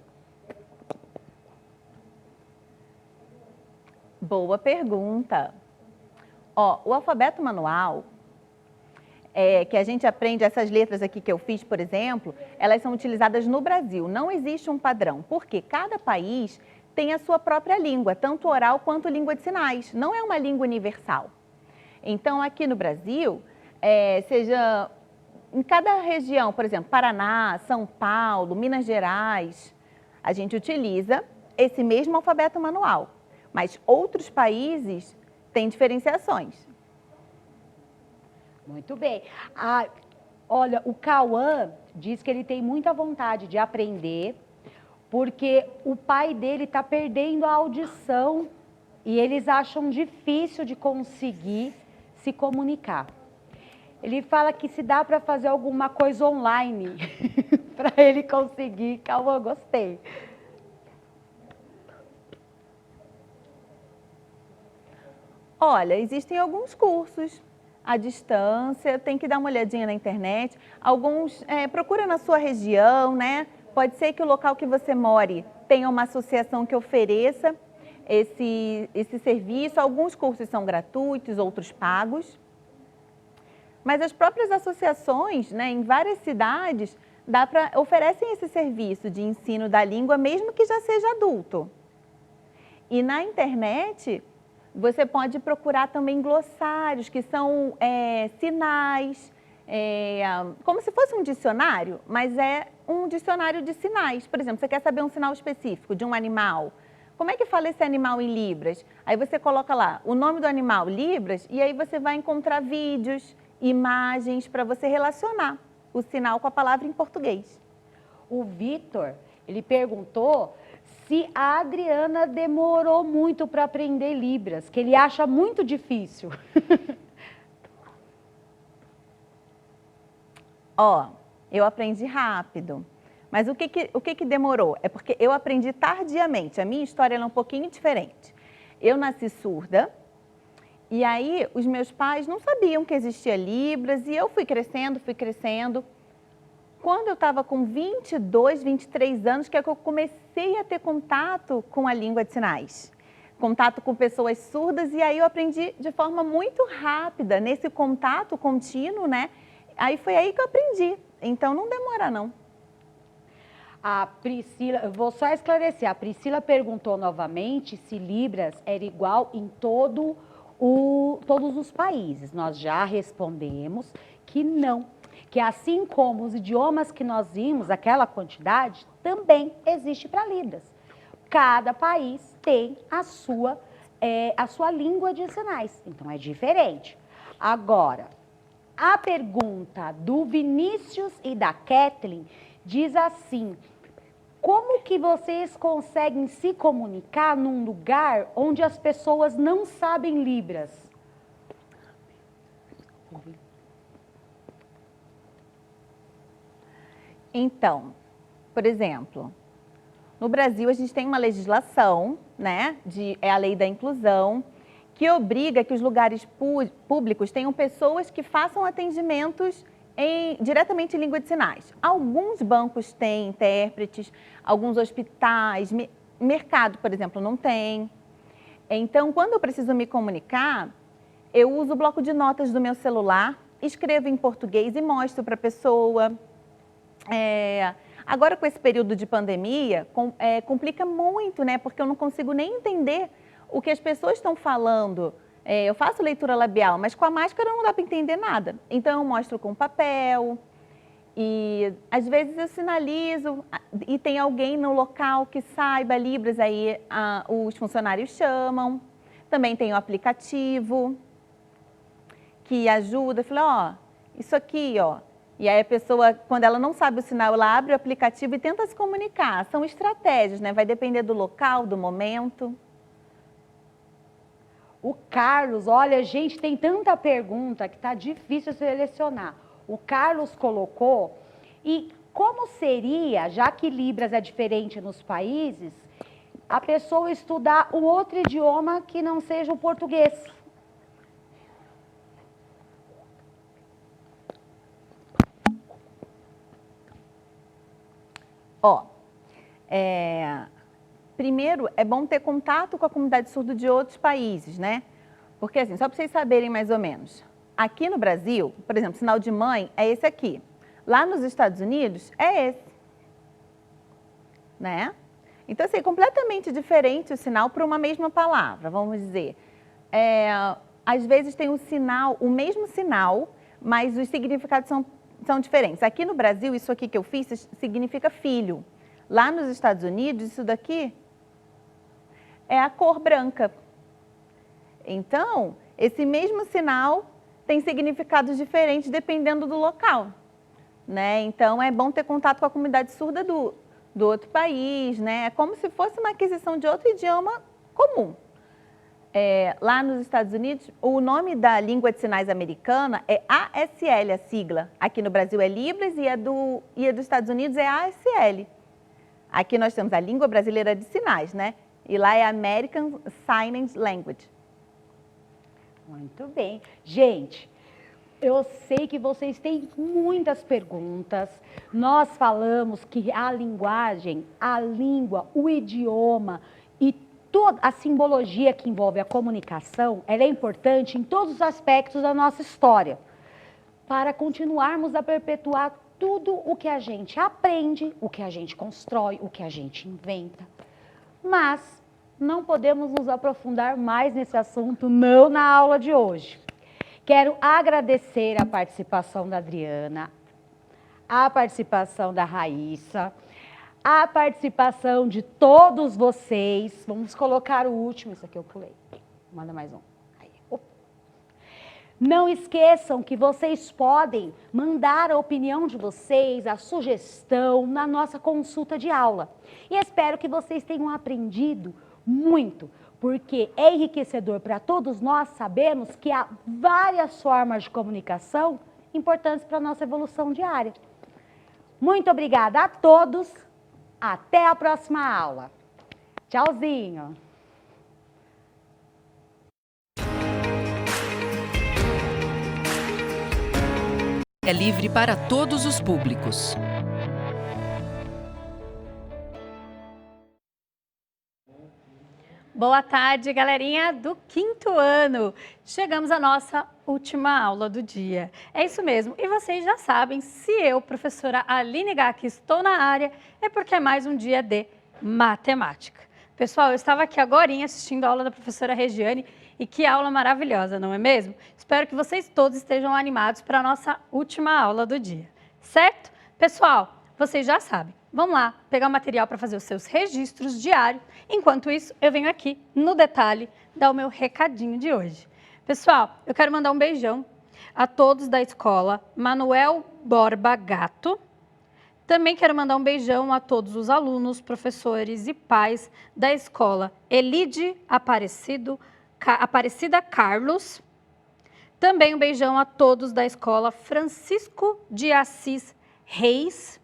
Boa pergunta. O alfabeto manual, que a gente aprende, essas letras aqui que eu fiz, por exemplo, elas são utilizadas no Brasil. Não existe um padrão, porque cada país tem a sua própria língua, tanto oral quanto língua de sinais. Não é uma língua universal. Então, aqui no Brasil, seja em cada região, por exemplo, Paraná, São Paulo, Minas Gerais, a gente utiliza esse mesmo alfabeto manual. Mas outros países têm diferenciações. Muito bem. Olha, o Cauã diz que ele tem muita vontade de aprender, porque o pai dele está perdendo a audição e eles acham difícil de conseguir se comunicar. Ele fala que se dá para fazer alguma coisa online para ele conseguir. Cauã, gostei. Olha, existem alguns cursos à distância, tem que dar uma olhadinha na internet. Alguns, procura na sua região, né? Pode ser que o local que você more tenha uma associação que ofereça esse serviço. Alguns cursos são gratuitos, outros pagos. Mas as próprias associações, né, em várias cidades, oferecem esse serviço de ensino da língua, mesmo que já seja adulto. E na internet, você pode procurar também glossários, que são sinais, como se fosse um dicionário, mas é um dicionário de sinais. Por exemplo, você quer saber um sinal específico de um animal. Como é que fala esse animal em Libras? Aí você coloca lá o nome do animal, Libras, e aí você vai encontrar vídeos, imagens, para você relacionar o sinal com a palavra em português. O Vitor, ele perguntou se a Adriana demorou muito para aprender Libras, que ele acha muito difícil. Ó, eu aprendi rápido. Mas o que demorou? É porque eu aprendi tardiamente. A minha história é um pouquinho diferente. Eu nasci surda, e aí os meus pais não sabiam que existia Libras, e eu fui crescendo, fui crescendo. Quando eu estava com 22, 23 anos, que é que eu comecei a ter contato com a língua de sinais. Contato com pessoas surdas, e aí eu aprendi de forma muito rápida, nesse contato contínuo, né? Aí foi aí que eu aprendi. Então não demora, não. A Priscila, eu vou só esclarecer, a Priscila perguntou novamente se Libras era igual em todos os países. Nós já respondemos que não, que assim como os idiomas que nós vimos, aquela quantidade, também existe para Libras. Cada país tem a sua língua de sinais, então é diferente. Agora, a pergunta do Vinícius e da Kathleen diz assim: como que vocês conseguem se comunicar num lugar onde as pessoas não sabem Libras? Então, por exemplo, no Brasil a gente tem uma legislação, né, é a lei da inclusão, que obriga que os lugares públicos tenham pessoas que façam atendimentos diretamente em língua de sinais. Alguns bancos têm intérpretes, alguns hospitais, mercado, por exemplo, não tem. Então, quando eu preciso me comunicar, eu uso o bloco de notas do meu celular, escrevo em português e mostro para a pessoa. Agora, com esse período de pandemia, complica muito, né? Porque eu não consigo nem entender o que as pessoas estão falando. Eu faço leitura labial, mas com a máscara não dá para entender nada. Então, eu mostro com papel e, às vezes, eu sinalizo e tem alguém no local que saiba Libras, aí os funcionários chamam. Também tem o aplicativo que ajuda. Eu falo, ó, isso aqui, ó. E aí a pessoa, quando ela não sabe o sinal, ela abre o aplicativo e tenta se comunicar. São estratégias, né? Vai depender do local, do momento. O Carlos, olha, gente, tem tanta pergunta que tá difícil selecionar. O Carlos colocou, e como seria, já que Libras é diferente nos países, a pessoa estudar um outro idioma que não seja o português? Ó, primeiro, é bom ter contato com a comunidade surda de outros países, né? Porque, assim, só para vocês saberem mais ou menos, aqui no Brasil, por exemplo, sinal de mãe é esse aqui. Lá nos Estados Unidos, é esse. Né? Então, assim, é completamente diferente o sinal para uma mesma palavra, vamos dizer. Às vezes tem o mesmo sinal, mas os significados são diferentes. Aqui no Brasil, isso aqui que eu fiz significa filho. Lá nos Estados Unidos, isso daqui é a cor branca. Então, esse mesmo sinal tem significados diferentes dependendo do local, né? Então, é bom ter contato com a comunidade surda do outro país, né? É como se fosse uma aquisição de outro idioma comum. Lá nos Estados Unidos, o nome da língua de sinais americana é ASL, a sigla. Aqui no Brasil é Libras e a dos Estados Unidos é ASL. Aqui nós temos a língua brasileira de sinais, né? E lá é American Sign Language. Muito bem. Gente, eu sei que vocês têm muitas perguntas. Nós falamos que a linguagem, a língua, o idioma e toda a simbologia que envolve a comunicação, ela é importante em todos os aspectos da nossa história, para continuarmos a perpetuar tudo o que a gente aprende, o que a gente constrói, o que a gente inventa. Mas não podemos nos aprofundar mais nesse assunto, não na aula de hoje. Quero agradecer a participação da Adriana, a participação da Raíssa, a participação de todos vocês. Vamos colocar o último, isso aqui eu pulei. Manda mais um. Aí. Não esqueçam que vocês podem mandar a opinião de vocês, a sugestão na nossa consulta de aula. E espero que vocês tenham aprendido muito, porque é enriquecedor para todos nós sabermos que há várias formas de comunicação importantes para a nossa evolução diária. Muito obrigada a todos, até a próxima aula. Tchauzinho! É livre para todos os públicos. Boa tarde, galerinha do 5º ano. Chegamos à nossa última aula do dia. É isso mesmo. E vocês já sabem, se eu, professora Aline Gac, estou na área, é porque é mais um dia de matemática. Pessoal, eu estava aqui agorinha assistindo a aula da professora Regiane e que aula maravilhosa, não é mesmo? Espero que vocês todos estejam animados para a nossa última aula do dia, certo? Pessoal, vocês já sabem. Vamos lá, pegar o material para fazer os seus registros diários. Enquanto isso, eu venho aqui no detalhe dar o meu recadinho de hoje. Pessoal, eu quero mandar um beijão a todos da escola Manuel Borba Gato. Também quero mandar um beijão a todos os alunos, professores e pais da escola Elide Aparecida Carlos. Também um beijão a todos da escola Francisco de Assis Reis.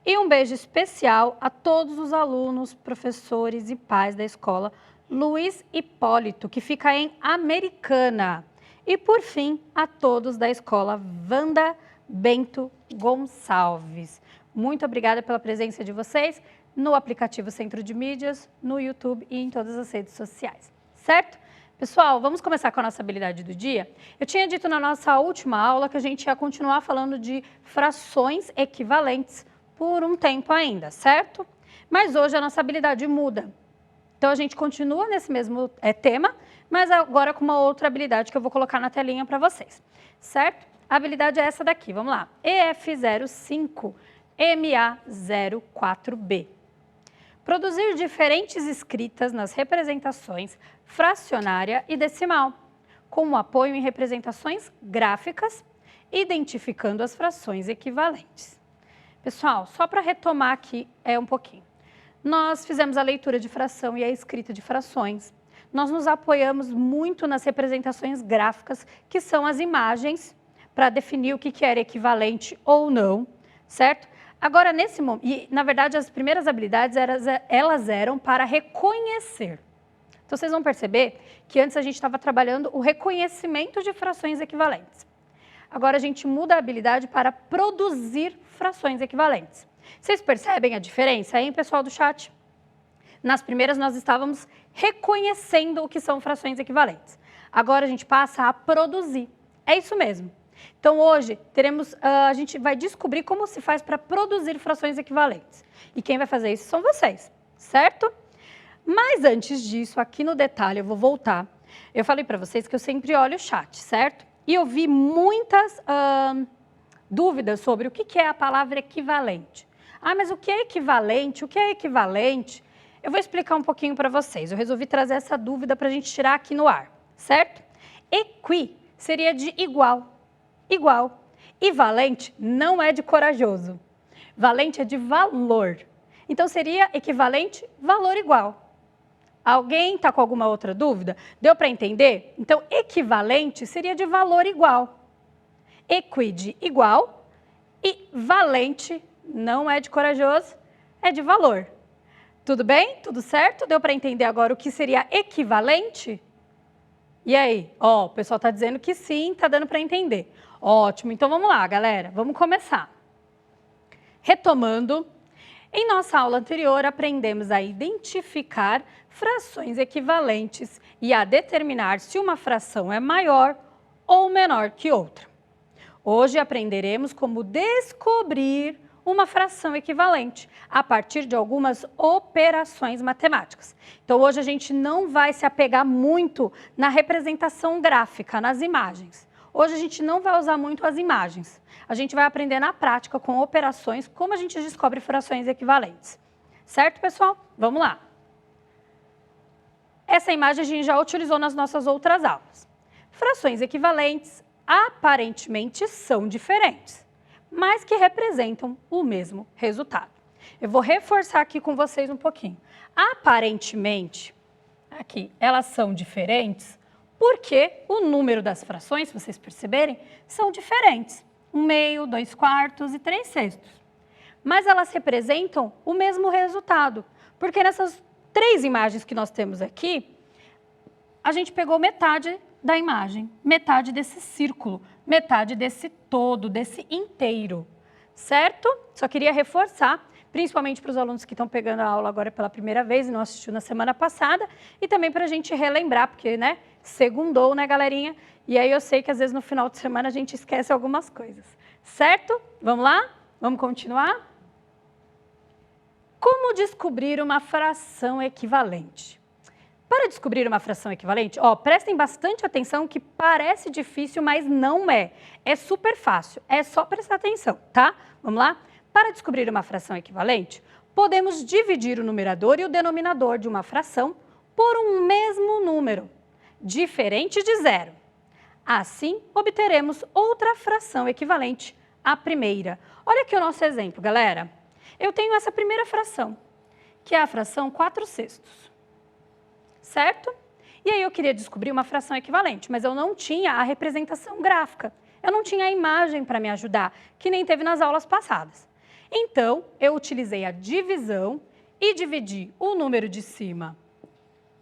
E um beijo especial a todos os alunos, professores e pais da escola Luiz Hipólito, que fica em Americana. E, por fim, a todos da escola Wanda Bento Gonçalves. Muito obrigada pela presença de vocês no aplicativo Centro de Mídias, no YouTube e em todas as redes sociais, certo? Pessoal, vamos começar com a nossa habilidade do dia? Eu tinha dito na nossa última aula que a gente ia continuar falando de frações equivalentes por um tempo ainda, certo? Mas hoje a nossa habilidade muda. Então, a gente continua nesse mesmo tema, mas agora com uma outra habilidade que eu vou colocar na telinha para vocês, certo? A habilidade é essa daqui, vamos lá. EF05 MA04B. Produzir diferentes escritas nas representações fracionária e decimal, com apoio em representações gráficas, identificando as frações equivalentes. Pessoal, só para retomar aqui um pouquinho. Nós fizemos a leitura de fração e a escrita de frações. Nós nos apoiamos muito nas representações gráficas, que são as imagens, para definir o que era equivalente ou não, certo? Agora, nesse momento, e na verdade as primeiras habilidades elas eram para reconhecer. Então, vocês vão perceber que antes a gente estava trabalhando o reconhecimento de frações equivalentes. Agora a gente muda a habilidade para produzir frações equivalentes. Vocês percebem a diferença, hein, pessoal do chat? Nas primeiras nós estávamos reconhecendo o que são frações equivalentes. Agora a gente passa a produzir. É isso mesmo. Então hoje a gente vai descobrir como se faz para produzir frações equivalentes. E quem vai fazer isso são vocês, certo? Mas antes disso, aqui no detalhe, eu vou voltar. Eu falei para vocês que eu sempre olho o chat, certo? E eu vi muitas dúvidas sobre o que é a palavra equivalente. Ah, mas o que é equivalente? O que é equivalente? Eu vou explicar um pouquinho para vocês. Eu resolvi trazer essa dúvida para a gente tirar aqui no ar, certo? Equi seria de igual, igual. E valente não é de corajoso. Valente é de valor. Então, seria equivalente, valor igual. Alguém está com alguma outra dúvida? Deu para entender? Então, equivalente seria de valor igual. Equi de igual e valente não é de corajoso, é de valor. Tudo bem? Tudo certo? Deu para entender agora o que seria equivalente? E aí? Ó, o pessoal está dizendo que sim, está dando para entender. Ótimo, então vamos lá, galera, vamos começar. Retomando, em nossa aula anterior aprendemos a identificar frações equivalentes e a determinar se uma fração é maior ou menor que outra. Hoje aprenderemos como descobrir uma fração equivalente a partir de algumas operações matemáticas. Então, hoje a gente não vai se apegar muito na representação gráfica, nas imagens. Hoje a gente não vai usar muito as imagens. A gente vai aprender na prática, com operações, como a gente descobre frações equivalentes. Certo, pessoal? Vamos lá. Essa imagem a gente já utilizou nas nossas outras aulas. frações equivalentes aparentemente são diferentes, mas que representam o mesmo resultado. Eu vou reforçar aqui com vocês um pouquinho. Aparentemente, aqui, elas são diferentes porque o número das frações, se vocês perceberem, são diferentes. 1/2, 2/4 e 3/6. Mas elas representam o mesmo resultado, porque nessas 3 imagens que nós temos aqui, a gente pegou metade da imagem, metade desse círculo, metade desse todo, desse inteiro, certo? Só queria reforçar, principalmente para os alunos que estão pegando a aula agora pela primeira vez e não assistiu na semana passada, e também para a gente relembrar, porque, né, segundou, né, galerinha? E aí eu sei que às vezes no final de semana a gente esquece algumas coisas, certo? Vamos lá? Vamos continuar? Como descobrir uma fração equivalente? Para descobrir uma fração equivalente, prestem bastante atenção que parece difícil, mas não é. É super fácil, é só prestar atenção, tá? Vamos lá? Para descobrir uma fração equivalente, podemos dividir o numerador e o denominador de uma fração por um mesmo número, diferente de zero. Assim, obteremos outra fração equivalente à primeira. Olha aqui o nosso exemplo, galera. Eu tenho essa primeira fração, que é a fração 4/6. Certo? E aí eu queria descobrir uma fração equivalente, mas eu não tinha a representação gráfica. Eu não tinha a imagem para me ajudar, que nem teve nas aulas passadas. Então, eu utilizei a divisão e dividi o número de cima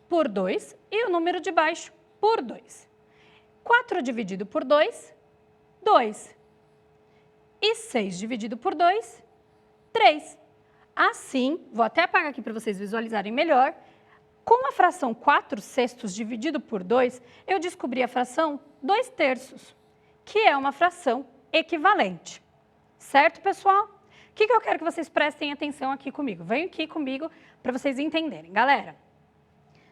por 2 e o número de baixo por 2. 4 dividido por 2, 2. E 6 dividido por 2, 3. Assim, vou até apagar aqui para vocês visualizarem melhor. Com a fração 4/6 dividido por 2, eu descobri a fração 2/3, que é uma fração equivalente. Certo, pessoal? O que eu quero que vocês prestem atenção aqui comigo? Venham aqui comigo para vocês entenderem. Galera,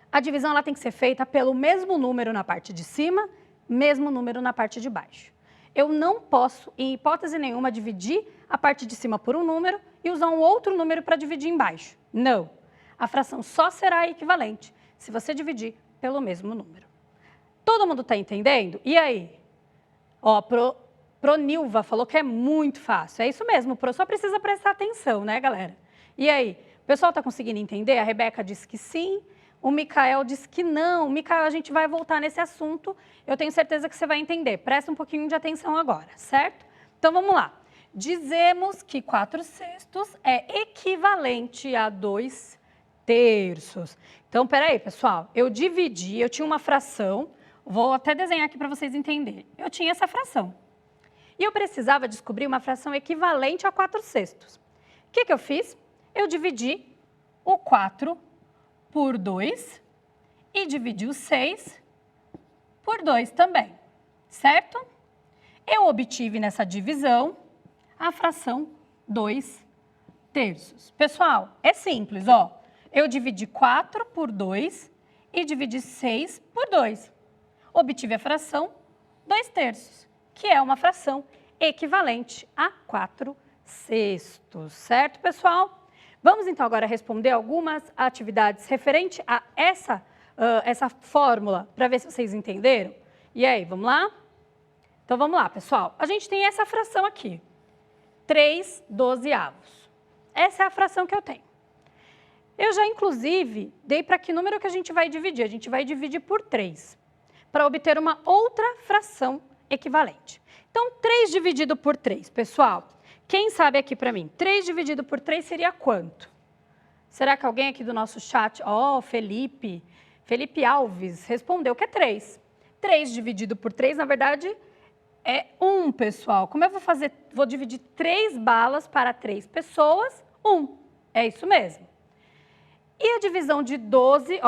a divisão ela tem que ser feita pelo mesmo número na parte de cima, mesmo número na parte de baixo. Eu não posso, em hipótese nenhuma, dividir a parte de cima por um número e usar um outro número para dividir embaixo. Não. A fração só será equivalente se você dividir pelo mesmo número. Todo mundo está entendendo? E aí? Pronilva falou que é muito fácil. É isso mesmo, só precisa prestar atenção, né, galera? E aí? O pessoal está conseguindo entender? A Rebeca disse que sim, o Micael disse que não. Micael, a gente vai voltar nesse assunto. Eu tenho certeza que você vai entender. Presta um pouquinho de atenção agora, certo? Então, vamos lá. Dizemos que 4/6 é equivalente a 2/3. Então, peraí, pessoal, eu tinha uma fração, vou até desenhar aqui para vocês entenderem. Eu tinha essa fração. E eu precisava descobrir uma fração equivalente a 4/6. O que eu fiz? Eu dividi o 4 por 2 e dividi o 6 por 2 também, certo? Eu obtive nessa divisão a fração 2/3. Pessoal, é simples, Eu dividi 4 por 2 e dividi 6 por 2. Obtive a fração 2/3, que é uma fração equivalente a 4/6, certo, pessoal? Vamos, então, agora responder algumas atividades referente a essa fórmula, para ver se vocês entenderam. E aí, vamos lá? Então, vamos lá, pessoal. A gente tem essa fração aqui, 3/12. Essa é a fração que eu tenho. Eu já, inclusive, dei para que número que a gente vai dividir. A gente vai dividir por 3, para obter uma outra fração equivalente. Então, 3 dividido por 3, pessoal, quem sabe aqui para mim? 3 dividido por 3 seria quanto? Será que alguém aqui do nosso chat, Felipe Alves, respondeu que é 3. 3 dividido por 3, na verdade, é 1, pessoal. Como eu vou fazer? Vou dividir 3 balas para 3 pessoas, 1. É isso mesmo. E a divisão de 12,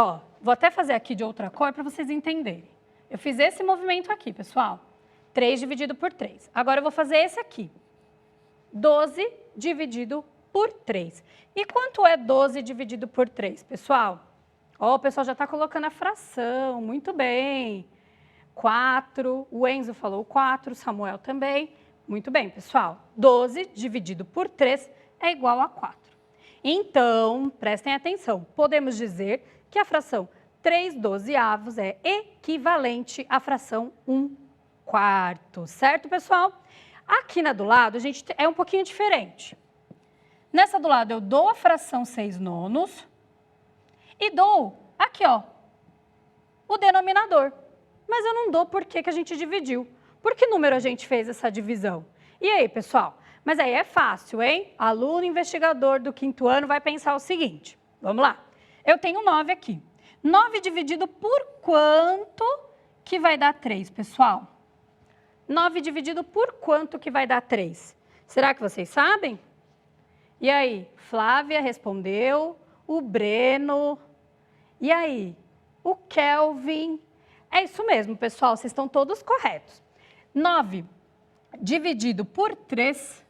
vou até fazer aqui de outra cor para vocês entenderem. Eu fiz esse movimento aqui, pessoal. 3 dividido por 3. Agora eu vou fazer esse aqui. 12 dividido por 3. E quanto é 12 dividido por 3, pessoal? O pessoal já está colocando a fração, muito bem. 4, o Enzo falou 4, Samuel também. Muito bem, pessoal. 12 dividido por 3 é igual a 4. Então, prestem atenção, podemos dizer que a fração 3/12 é equivalente à fração 1/4, certo, pessoal? Aqui na do lado, a gente é um pouquinho diferente. Nessa do lado, eu dou a fração 6/9 e dou aqui, ó, o denominador. Mas eu não dou por que a gente dividiu. Por que número a gente fez essa divisão? E aí, pessoal? Mas aí é fácil, hein? Aluno investigador do 5º ano vai pensar o seguinte. Vamos lá. Eu tenho 9 aqui. 9 dividido por quanto que vai dar 3, pessoal? 9 dividido por quanto que vai dar 3? Será que vocês sabem? E aí? Flávia respondeu, o Breno. E aí? O Kelvin. É isso mesmo, pessoal, vocês estão todos corretos. 9 dividido por 3,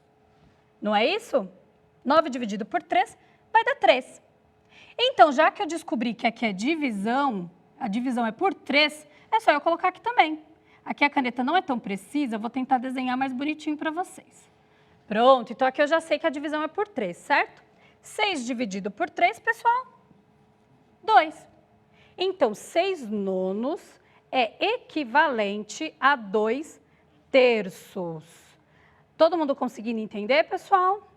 não é isso? 9 dividido por 3 vai dar 3. Então, já que eu descobri que aqui é divisão, a divisão é por 3, é só eu colocar aqui também. Aqui a caneta não é tão precisa, eu vou tentar desenhar mais bonitinho para vocês. Pronto, então aqui eu já sei que a divisão é por 3, certo? 6 dividido por 3, pessoal, 2. Então, 6/9 é equivalente a 2/3. Todo mundo conseguindo entender, pessoal?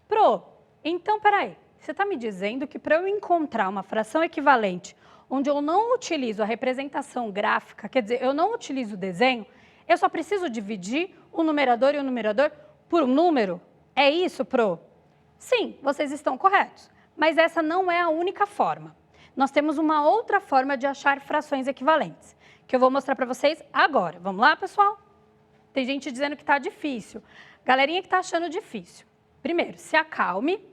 Pro, então, peraí. Você está me dizendo que para eu encontrar uma fração equivalente, onde eu não utilizo a representação gráfica, quer dizer, eu não utilizo o desenho, eu só preciso dividir o numerador e o numerador por um número? É isso, Pro? Sim, vocês estão corretos. Mas essa não é a única forma. Nós temos uma outra forma de achar frações equivalentes, que eu vou mostrar para vocês agora. Vamos lá, pessoal? Tem gente dizendo que está difícil. Galerinha que está achando difícil. Primeiro, se acalme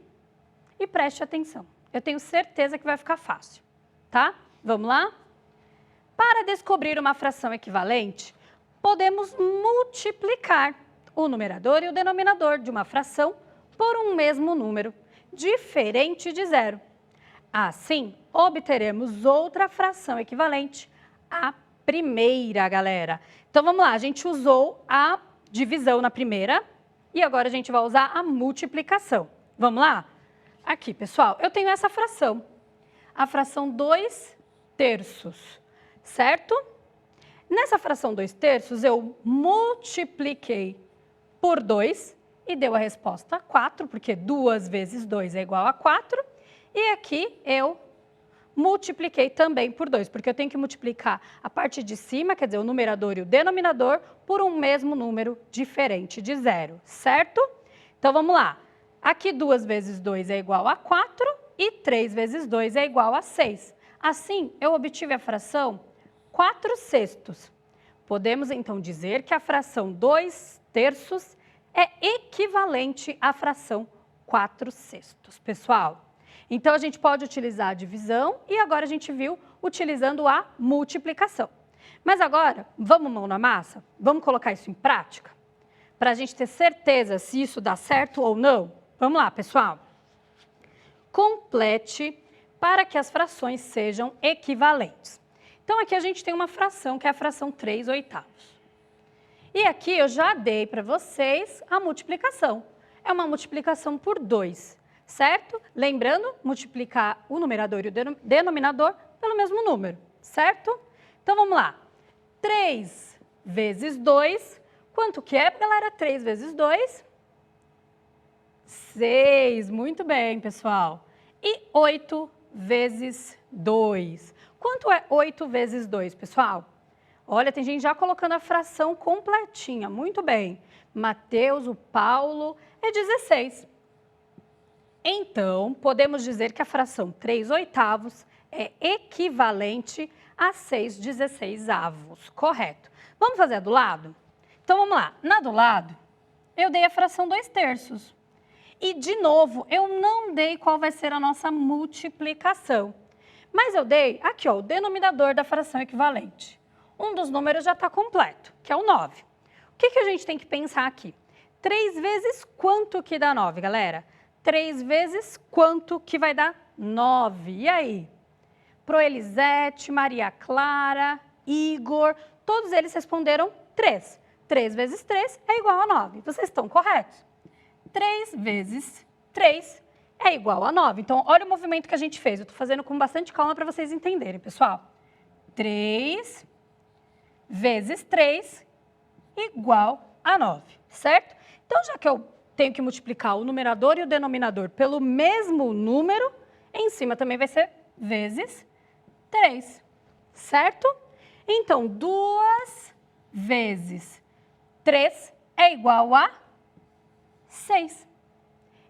e preste atenção. Eu tenho certeza que vai ficar fácil, tá? Vamos lá? Para descobrir uma fração equivalente, podemos multiplicar o numerador e o denominador de uma fração por um mesmo número, diferente de 0. Assim, obteremos outra fração equivalente à primeira, galera. Então, vamos lá, a gente usou a divisão na primeira e agora a gente vai usar a multiplicação. Vamos lá? Aqui, pessoal, eu tenho essa fração, a fração 2/3, certo? Nessa fração 2/3, eu multipliquei por 2 e deu a resposta 4, porque 2 vezes 2 é igual a 4. E aqui eu multipliquei também por 2, porque eu tenho que multiplicar a parte de cima, quer dizer, o numerador e o denominador, por um mesmo número diferente de 0, certo? Então, vamos lá. Aqui 2 vezes 2 é igual a 4 e 3 vezes 2 é igual a 6. Assim, eu obtive a fração 4/6. Podemos, então, dizer que a fração 2/3 é equivalente à fração 4/6, pessoal. Então, a gente pode utilizar a divisão e agora a gente viu utilizando a multiplicação. Mas agora, vamos mão na massa? Vamos colocar isso em prática? Para a gente ter certeza se isso dá certo ou não? Vamos lá, pessoal. Complete para que as frações sejam equivalentes. Então, aqui a gente tem uma fração que é a fração 3/8. E aqui eu já dei para vocês a multiplicação. É uma multiplicação por 2, certo? Lembrando, multiplicar o numerador e o denominador pelo mesmo número, certo? Então, vamos lá. 3 vezes 2, quanto que é, galera? 3 vezes 2? 6, muito bem, pessoal. E 8 vezes 2. Quanto é 8 vezes 2, pessoal? Olha, tem gente já colocando a fração completinha, muito bem. Mateus, o Paulo, é 16. Então, podemos dizer que a fração 3/8 é equivalente a 6/16, correto. Vamos fazer a do lado? Então, vamos lá. Na do lado, eu dei a fração 2/3. E, de novo, eu não dei qual vai ser a nossa multiplicação. Mas eu dei aqui, ó, o denominador da fração equivalente. Um dos números já está completo, que é o 9. O que a gente tem que pensar aqui? 3 vezes quanto que dá 9, galera? 3 vezes quanto que vai dar 9? E aí? Proelisete, Maria Clara, Igor, todos eles responderam 3. 3 vezes 3 é igual a 9. Vocês estão corretos? 3 vezes 3 é igual a 9. Então, olha o movimento que a gente fez. Eu estou fazendo com bastante calma para vocês entenderem, pessoal. 3 vezes 3 igual a 9, certo? Então, já que eu tenho que multiplicar o numerador e o denominador pelo mesmo número, em cima também vai ser vezes 3, certo? Então, 2 vezes 3 é igual a 6.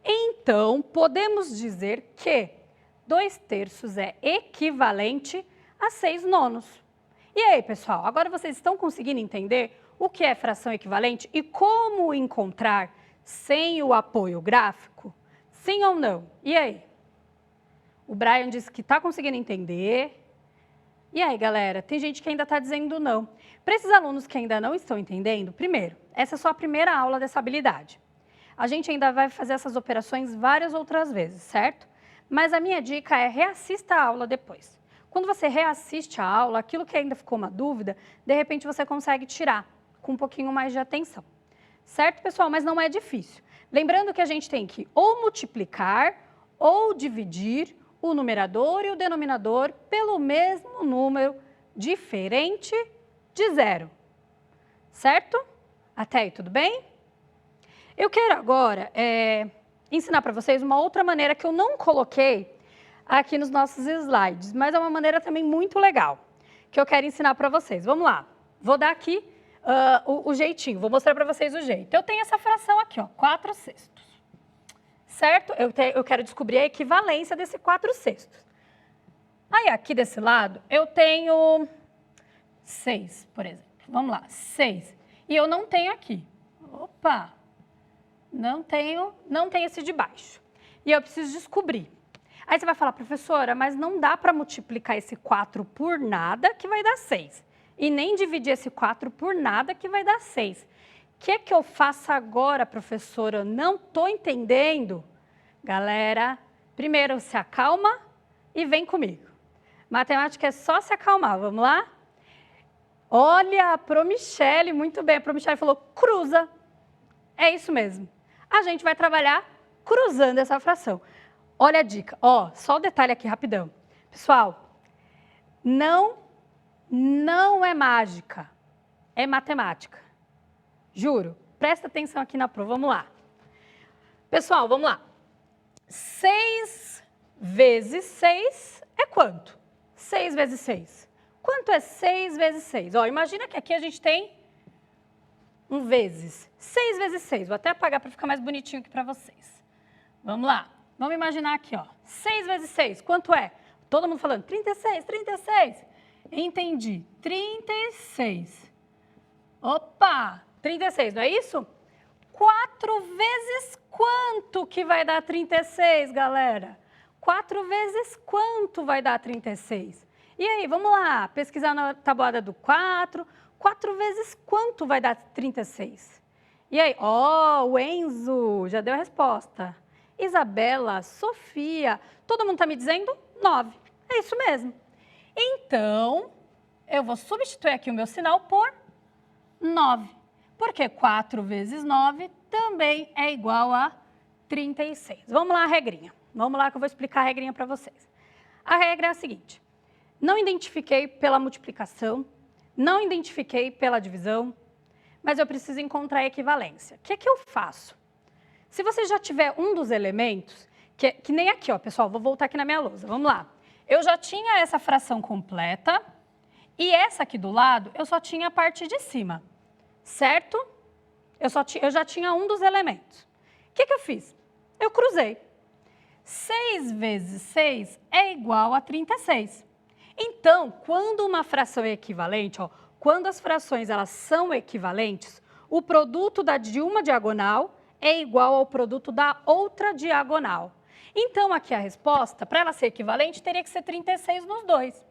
Então, podemos dizer que 2/3 é equivalente a 6/9. E aí, pessoal, agora vocês estão conseguindo entender o que é fração equivalente e como encontrar sem o apoio gráfico? Sim ou não? E aí? O Brian disse que está conseguindo entender. E aí, galera, tem gente que ainda está dizendo não. Para esses alunos que ainda não estão entendendo, primeiro, essa é só a primeira aula dessa habilidade. A gente ainda vai fazer essas operações várias outras vezes, certo? Mas a minha dica é reassista a aula depois. Quando você reassiste a aula, aquilo que ainda ficou uma dúvida, de repente você consegue tirar com um pouquinho mais de atenção. Certo, pessoal? Mas não é difícil. Lembrando que a gente tem que ou multiplicar ou dividir o numerador e o denominador pelo mesmo número diferente de 0. Certo? Até aí, tudo bem? Eu quero agora ensinar para vocês uma outra maneira que eu não coloquei aqui nos nossos slides, mas é uma maneira também muito legal, que eu quero ensinar para vocês. Vamos lá. Vou dar aqui o jeitinho, vou mostrar para vocês o jeito. Eu tenho essa fração aqui, ó, 4/6. Certo? Eu quero descobrir a equivalência desse 4/6. Aí, aqui desse lado, eu tenho 6, por exemplo. Vamos lá, 6. E eu não tenho aqui. Opa! Não tenho esse de baixo. E eu preciso descobrir. Aí você vai falar, professora, mas não dá para multiplicar esse 4 por nada que vai dar 6. E nem dividir esse 4 por nada que vai dar 6. O que eu faço agora, professora? Eu não estou entendendo. Galera, primeiro se acalma e vem comigo. Matemática é só se acalmar, vamos lá? Olha, a Promichele, muito bem, a Promichele falou cruza. É isso mesmo. A gente vai trabalhar cruzando essa fração. Olha a dica, ó, só o detalhe aqui rapidão. Pessoal, não é mágica, é matemática. Juro, presta atenção aqui na prova, vamos lá. Pessoal, vamos lá. 6 vezes 6 é quanto? 6 vezes 6. Quanto é 6 vezes 6? Ó, imagina que aqui a gente tem um vezes. 6 vezes 6. Vou até apagar para ficar mais bonitinho aqui para vocês. Vamos lá. Vamos imaginar aqui, ó. 6 vezes 6. Quanto é? Todo mundo falando 36, 36. Entendi. 36. Opa! 36, não é isso? 4 vezes quanto que vai dar 36, galera? 4 vezes quanto vai dar 36? E aí, vamos lá, pesquisar na tabuada do 4. 4 vezes quanto vai dar 36? E aí, ó, o Enzo já deu a resposta. Isabela, Sofia, todo mundo está me dizendo 9. É isso mesmo. Então, eu vou substituir aqui o meu sinal por 9. Porque 4 vezes 9 também é igual a 36. Vamos lá a regrinha. Vamos lá que eu vou explicar a regrinha para vocês. A regra é a seguinte. Não identifiquei pela multiplicação, não identifiquei pela divisão, mas eu preciso encontrar a equivalência. O que é que eu faço? Se você já tiver um dos elementos, que nem aqui, ó, pessoal, vou voltar aqui na minha lousa, vamos lá. Eu já tinha essa fração completa e essa aqui do lado, eu só tinha a parte de cima, certo? Eu já tinha um dos elementos. O que eu fiz? Eu cruzei. 6 vezes 6 é igual a 36. Então, quando uma fração é equivalente, ó, quando as frações elas são equivalentes, o produto de uma diagonal é igual ao produto da outra diagonal. Então, aqui a resposta, para ela ser equivalente, teria que ser 36 nos dois.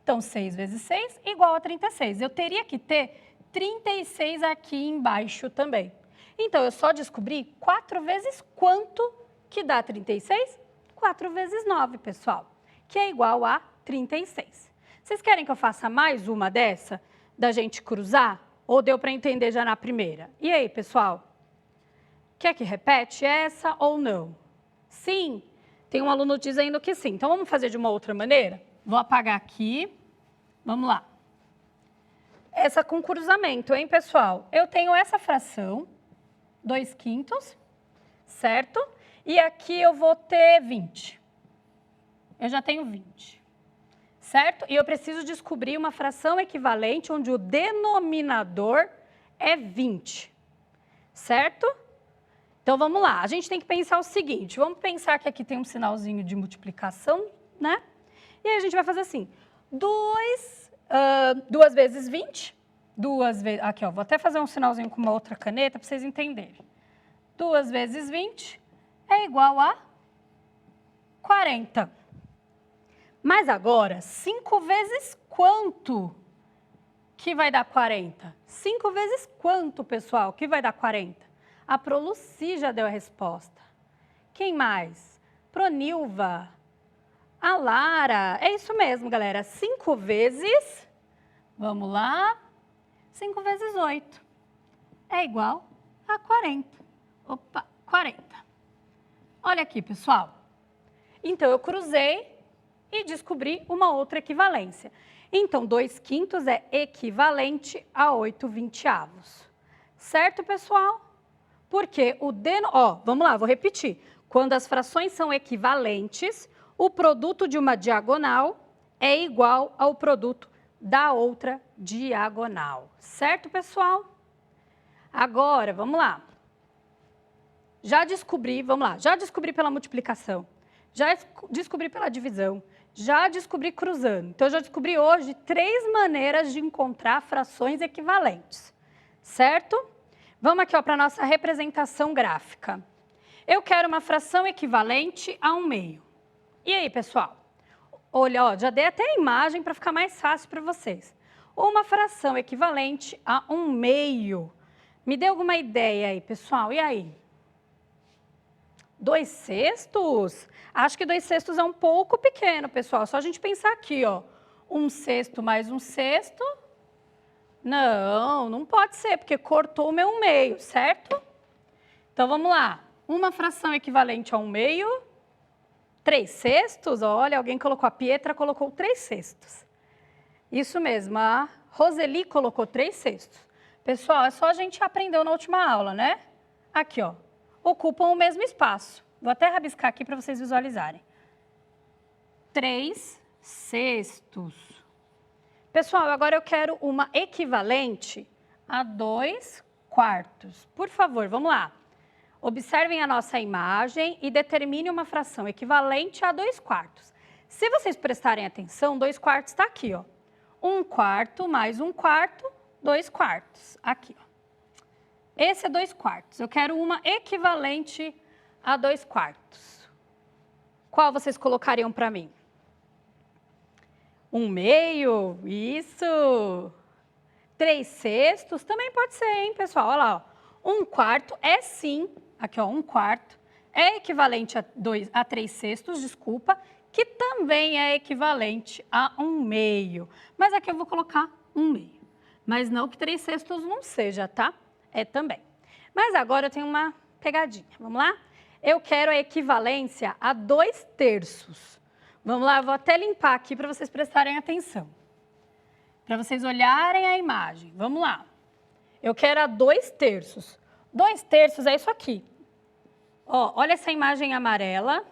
Então, 6 vezes 6 igual a 36. Eu teria que ter 36 aqui embaixo também. Então, eu só descobri 4 vezes quanto que dá 36? 4 vezes 9, pessoal, que é igual a 36. Vocês querem que eu faça mais uma dessa, da gente cruzar? Ou deu para entender já na primeira? E aí, pessoal? Quer que repete essa ou não? Sim? Tem um aluno dizendo que sim. Então, vamos fazer de uma outra maneira? Vou apagar aqui. Vamos lá. Essa com cruzamento, hein, pessoal? Eu tenho essa fração, 2/5, certo? E aqui eu vou ter 20. Eu já tenho 20, certo? E eu preciso descobrir uma fração equivalente onde o denominador é 20, certo? Então, vamos lá. A gente tem que pensar o seguinte. Vamos pensar que aqui tem um sinalzinho de multiplicação, né? E aí a gente vai fazer assim. 2 vezes 20. Aqui, ó. Vou até fazer um sinalzinho com uma outra caneta para vocês entenderem. 2 vezes 20 é igual a 40. Mas agora, 5 vezes quanto que vai dar 40? 5 vezes quanto, pessoal, que vai dar 40? A Proluci já deu a resposta. Quem mais? Pronilva. A Lara. É isso mesmo, galera. 5 vezes, vamos lá, 5 vezes 8 é igual a 40. Opa, 40. Olha aqui, pessoal. Então, eu cruzei e descobri uma outra equivalência. Então, 2/5 é equivalente a 8/20. Certo, pessoal? Porque vamos lá, vou repetir. Quando as frações são equivalentes, o produto de uma diagonal é igual ao produto da outra diagonal. Certo, pessoal? Agora, vamos lá. Já descobri pela multiplicação, já descobri pela divisão, já descobri cruzando. Então, eu já descobri hoje 3 maneiras de encontrar frações equivalentes. Certo? Vamos aqui para a nossa representação gráfica. Eu quero uma fração equivalente a 1/2. E aí, pessoal? Olha, ó, já dei até a imagem para ficar mais fácil para vocês. Uma fração equivalente a 1/2. Me dê alguma ideia aí, pessoal? E aí? 2/6? Acho que 2/6 é um pouco pequeno, pessoal. Só a gente pensar aqui, ó. 1/6 mais 1/6... Não pode ser, porque cortou o meu 1/2, certo? Então, vamos lá. Uma fração equivalente a 1/2, 3/6, olha, alguém colocou, a Pietra colocou 3/6. Isso mesmo, a Roseli colocou 3/6. Pessoal, é só a gente aprendeu na última aula, né? Aqui, ó, ocupam o mesmo espaço. Vou até rabiscar aqui para vocês visualizarem. 3/6. Pessoal, agora eu quero uma equivalente a 2/4. Por favor, vamos lá. Observem a nossa imagem e determine uma fração equivalente a 2/4. Se vocês prestarem atenção, 2/4 está aqui, ó. 1/4 mais 1/4, 2/4. Aqui, ó. Esse é 2/4. Eu quero uma equivalente a 2/4. Qual vocês colocariam para mim? 1/2, isso. 3/6 também pode ser, hein, pessoal? Olha lá, ó. 1/4 é sim, aqui, ó, 1/4 é equivalente a 3/6, desculpa, que também é equivalente a 1/2. Mas aqui eu vou colocar 1/2. Mas não que 3/6 não seja, tá? É também. Mas agora eu tenho uma pegadinha. Vamos lá? Eu quero a equivalência a 2/3. Vamos lá, eu vou até limpar aqui para vocês prestarem atenção. Para vocês olharem a imagem. Vamos lá. Eu quero a 2/3. 2/3 é isso aqui. Ó, olha essa imagem amarela.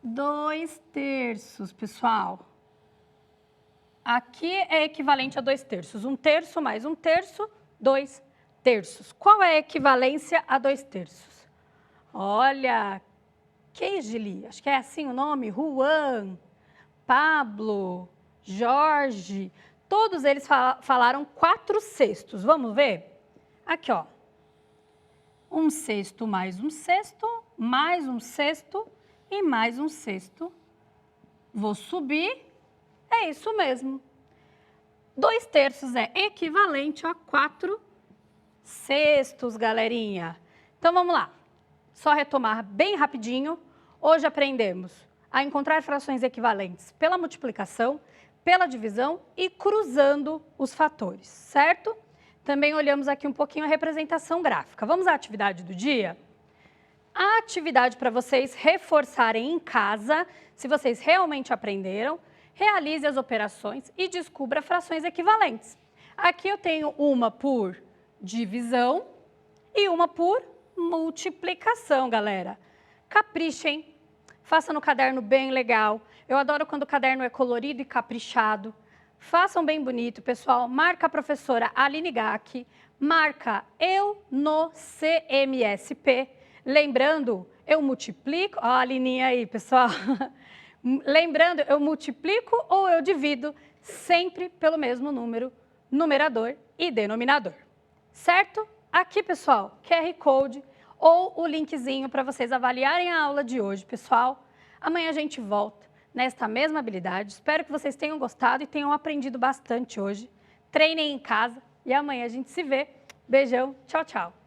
2/3, pessoal. Aqui é equivalente a 2/3. 1/3 mais 1/3, 2/3. Qual é a equivalência a 2/3? Olha, Keijili, acho que é assim o nome, Juan, Pablo, Jorge, todos eles falaram 4/6. Vamos ver? Aqui, ó. 1/6 mais 1/6, mais 1/6 e mais 1/6. Vou subir, é isso mesmo. 2/3 é equivalente a 4/6, galerinha. Então, vamos lá. Só retomar bem rapidinho. Hoje aprendemos a encontrar frações equivalentes pela multiplicação, pela divisão e cruzando os fatores, certo? Também olhamos aqui um pouquinho a representação gráfica. Vamos à atividade do dia? a atividade para vocês reforçarem em casa, se vocês realmente aprenderam, realize as operações e descubra frações equivalentes. Aqui eu tenho uma por divisão e uma por multiplicação, galera. Caprichem, faça no caderno bem legal. Eu adoro quando o caderno é colorido e caprichado. Façam bem bonito, pessoal. Marca a professora Aline Gack, marca eu no CMSP. Lembrando, eu multiplico... Ó, a Alininha aí, pessoal. Lembrando, eu multiplico ou eu divido sempre pelo mesmo número, numerador e denominador. Certo? Aqui, pessoal, QR Code ou o linkzinho para vocês avaliarem a aula de hoje, pessoal. Amanhã a gente volta nesta mesma habilidade. Espero que vocês tenham gostado e tenham aprendido bastante hoje. Treinem em casa e amanhã a gente se vê. Beijão, tchau, tchau.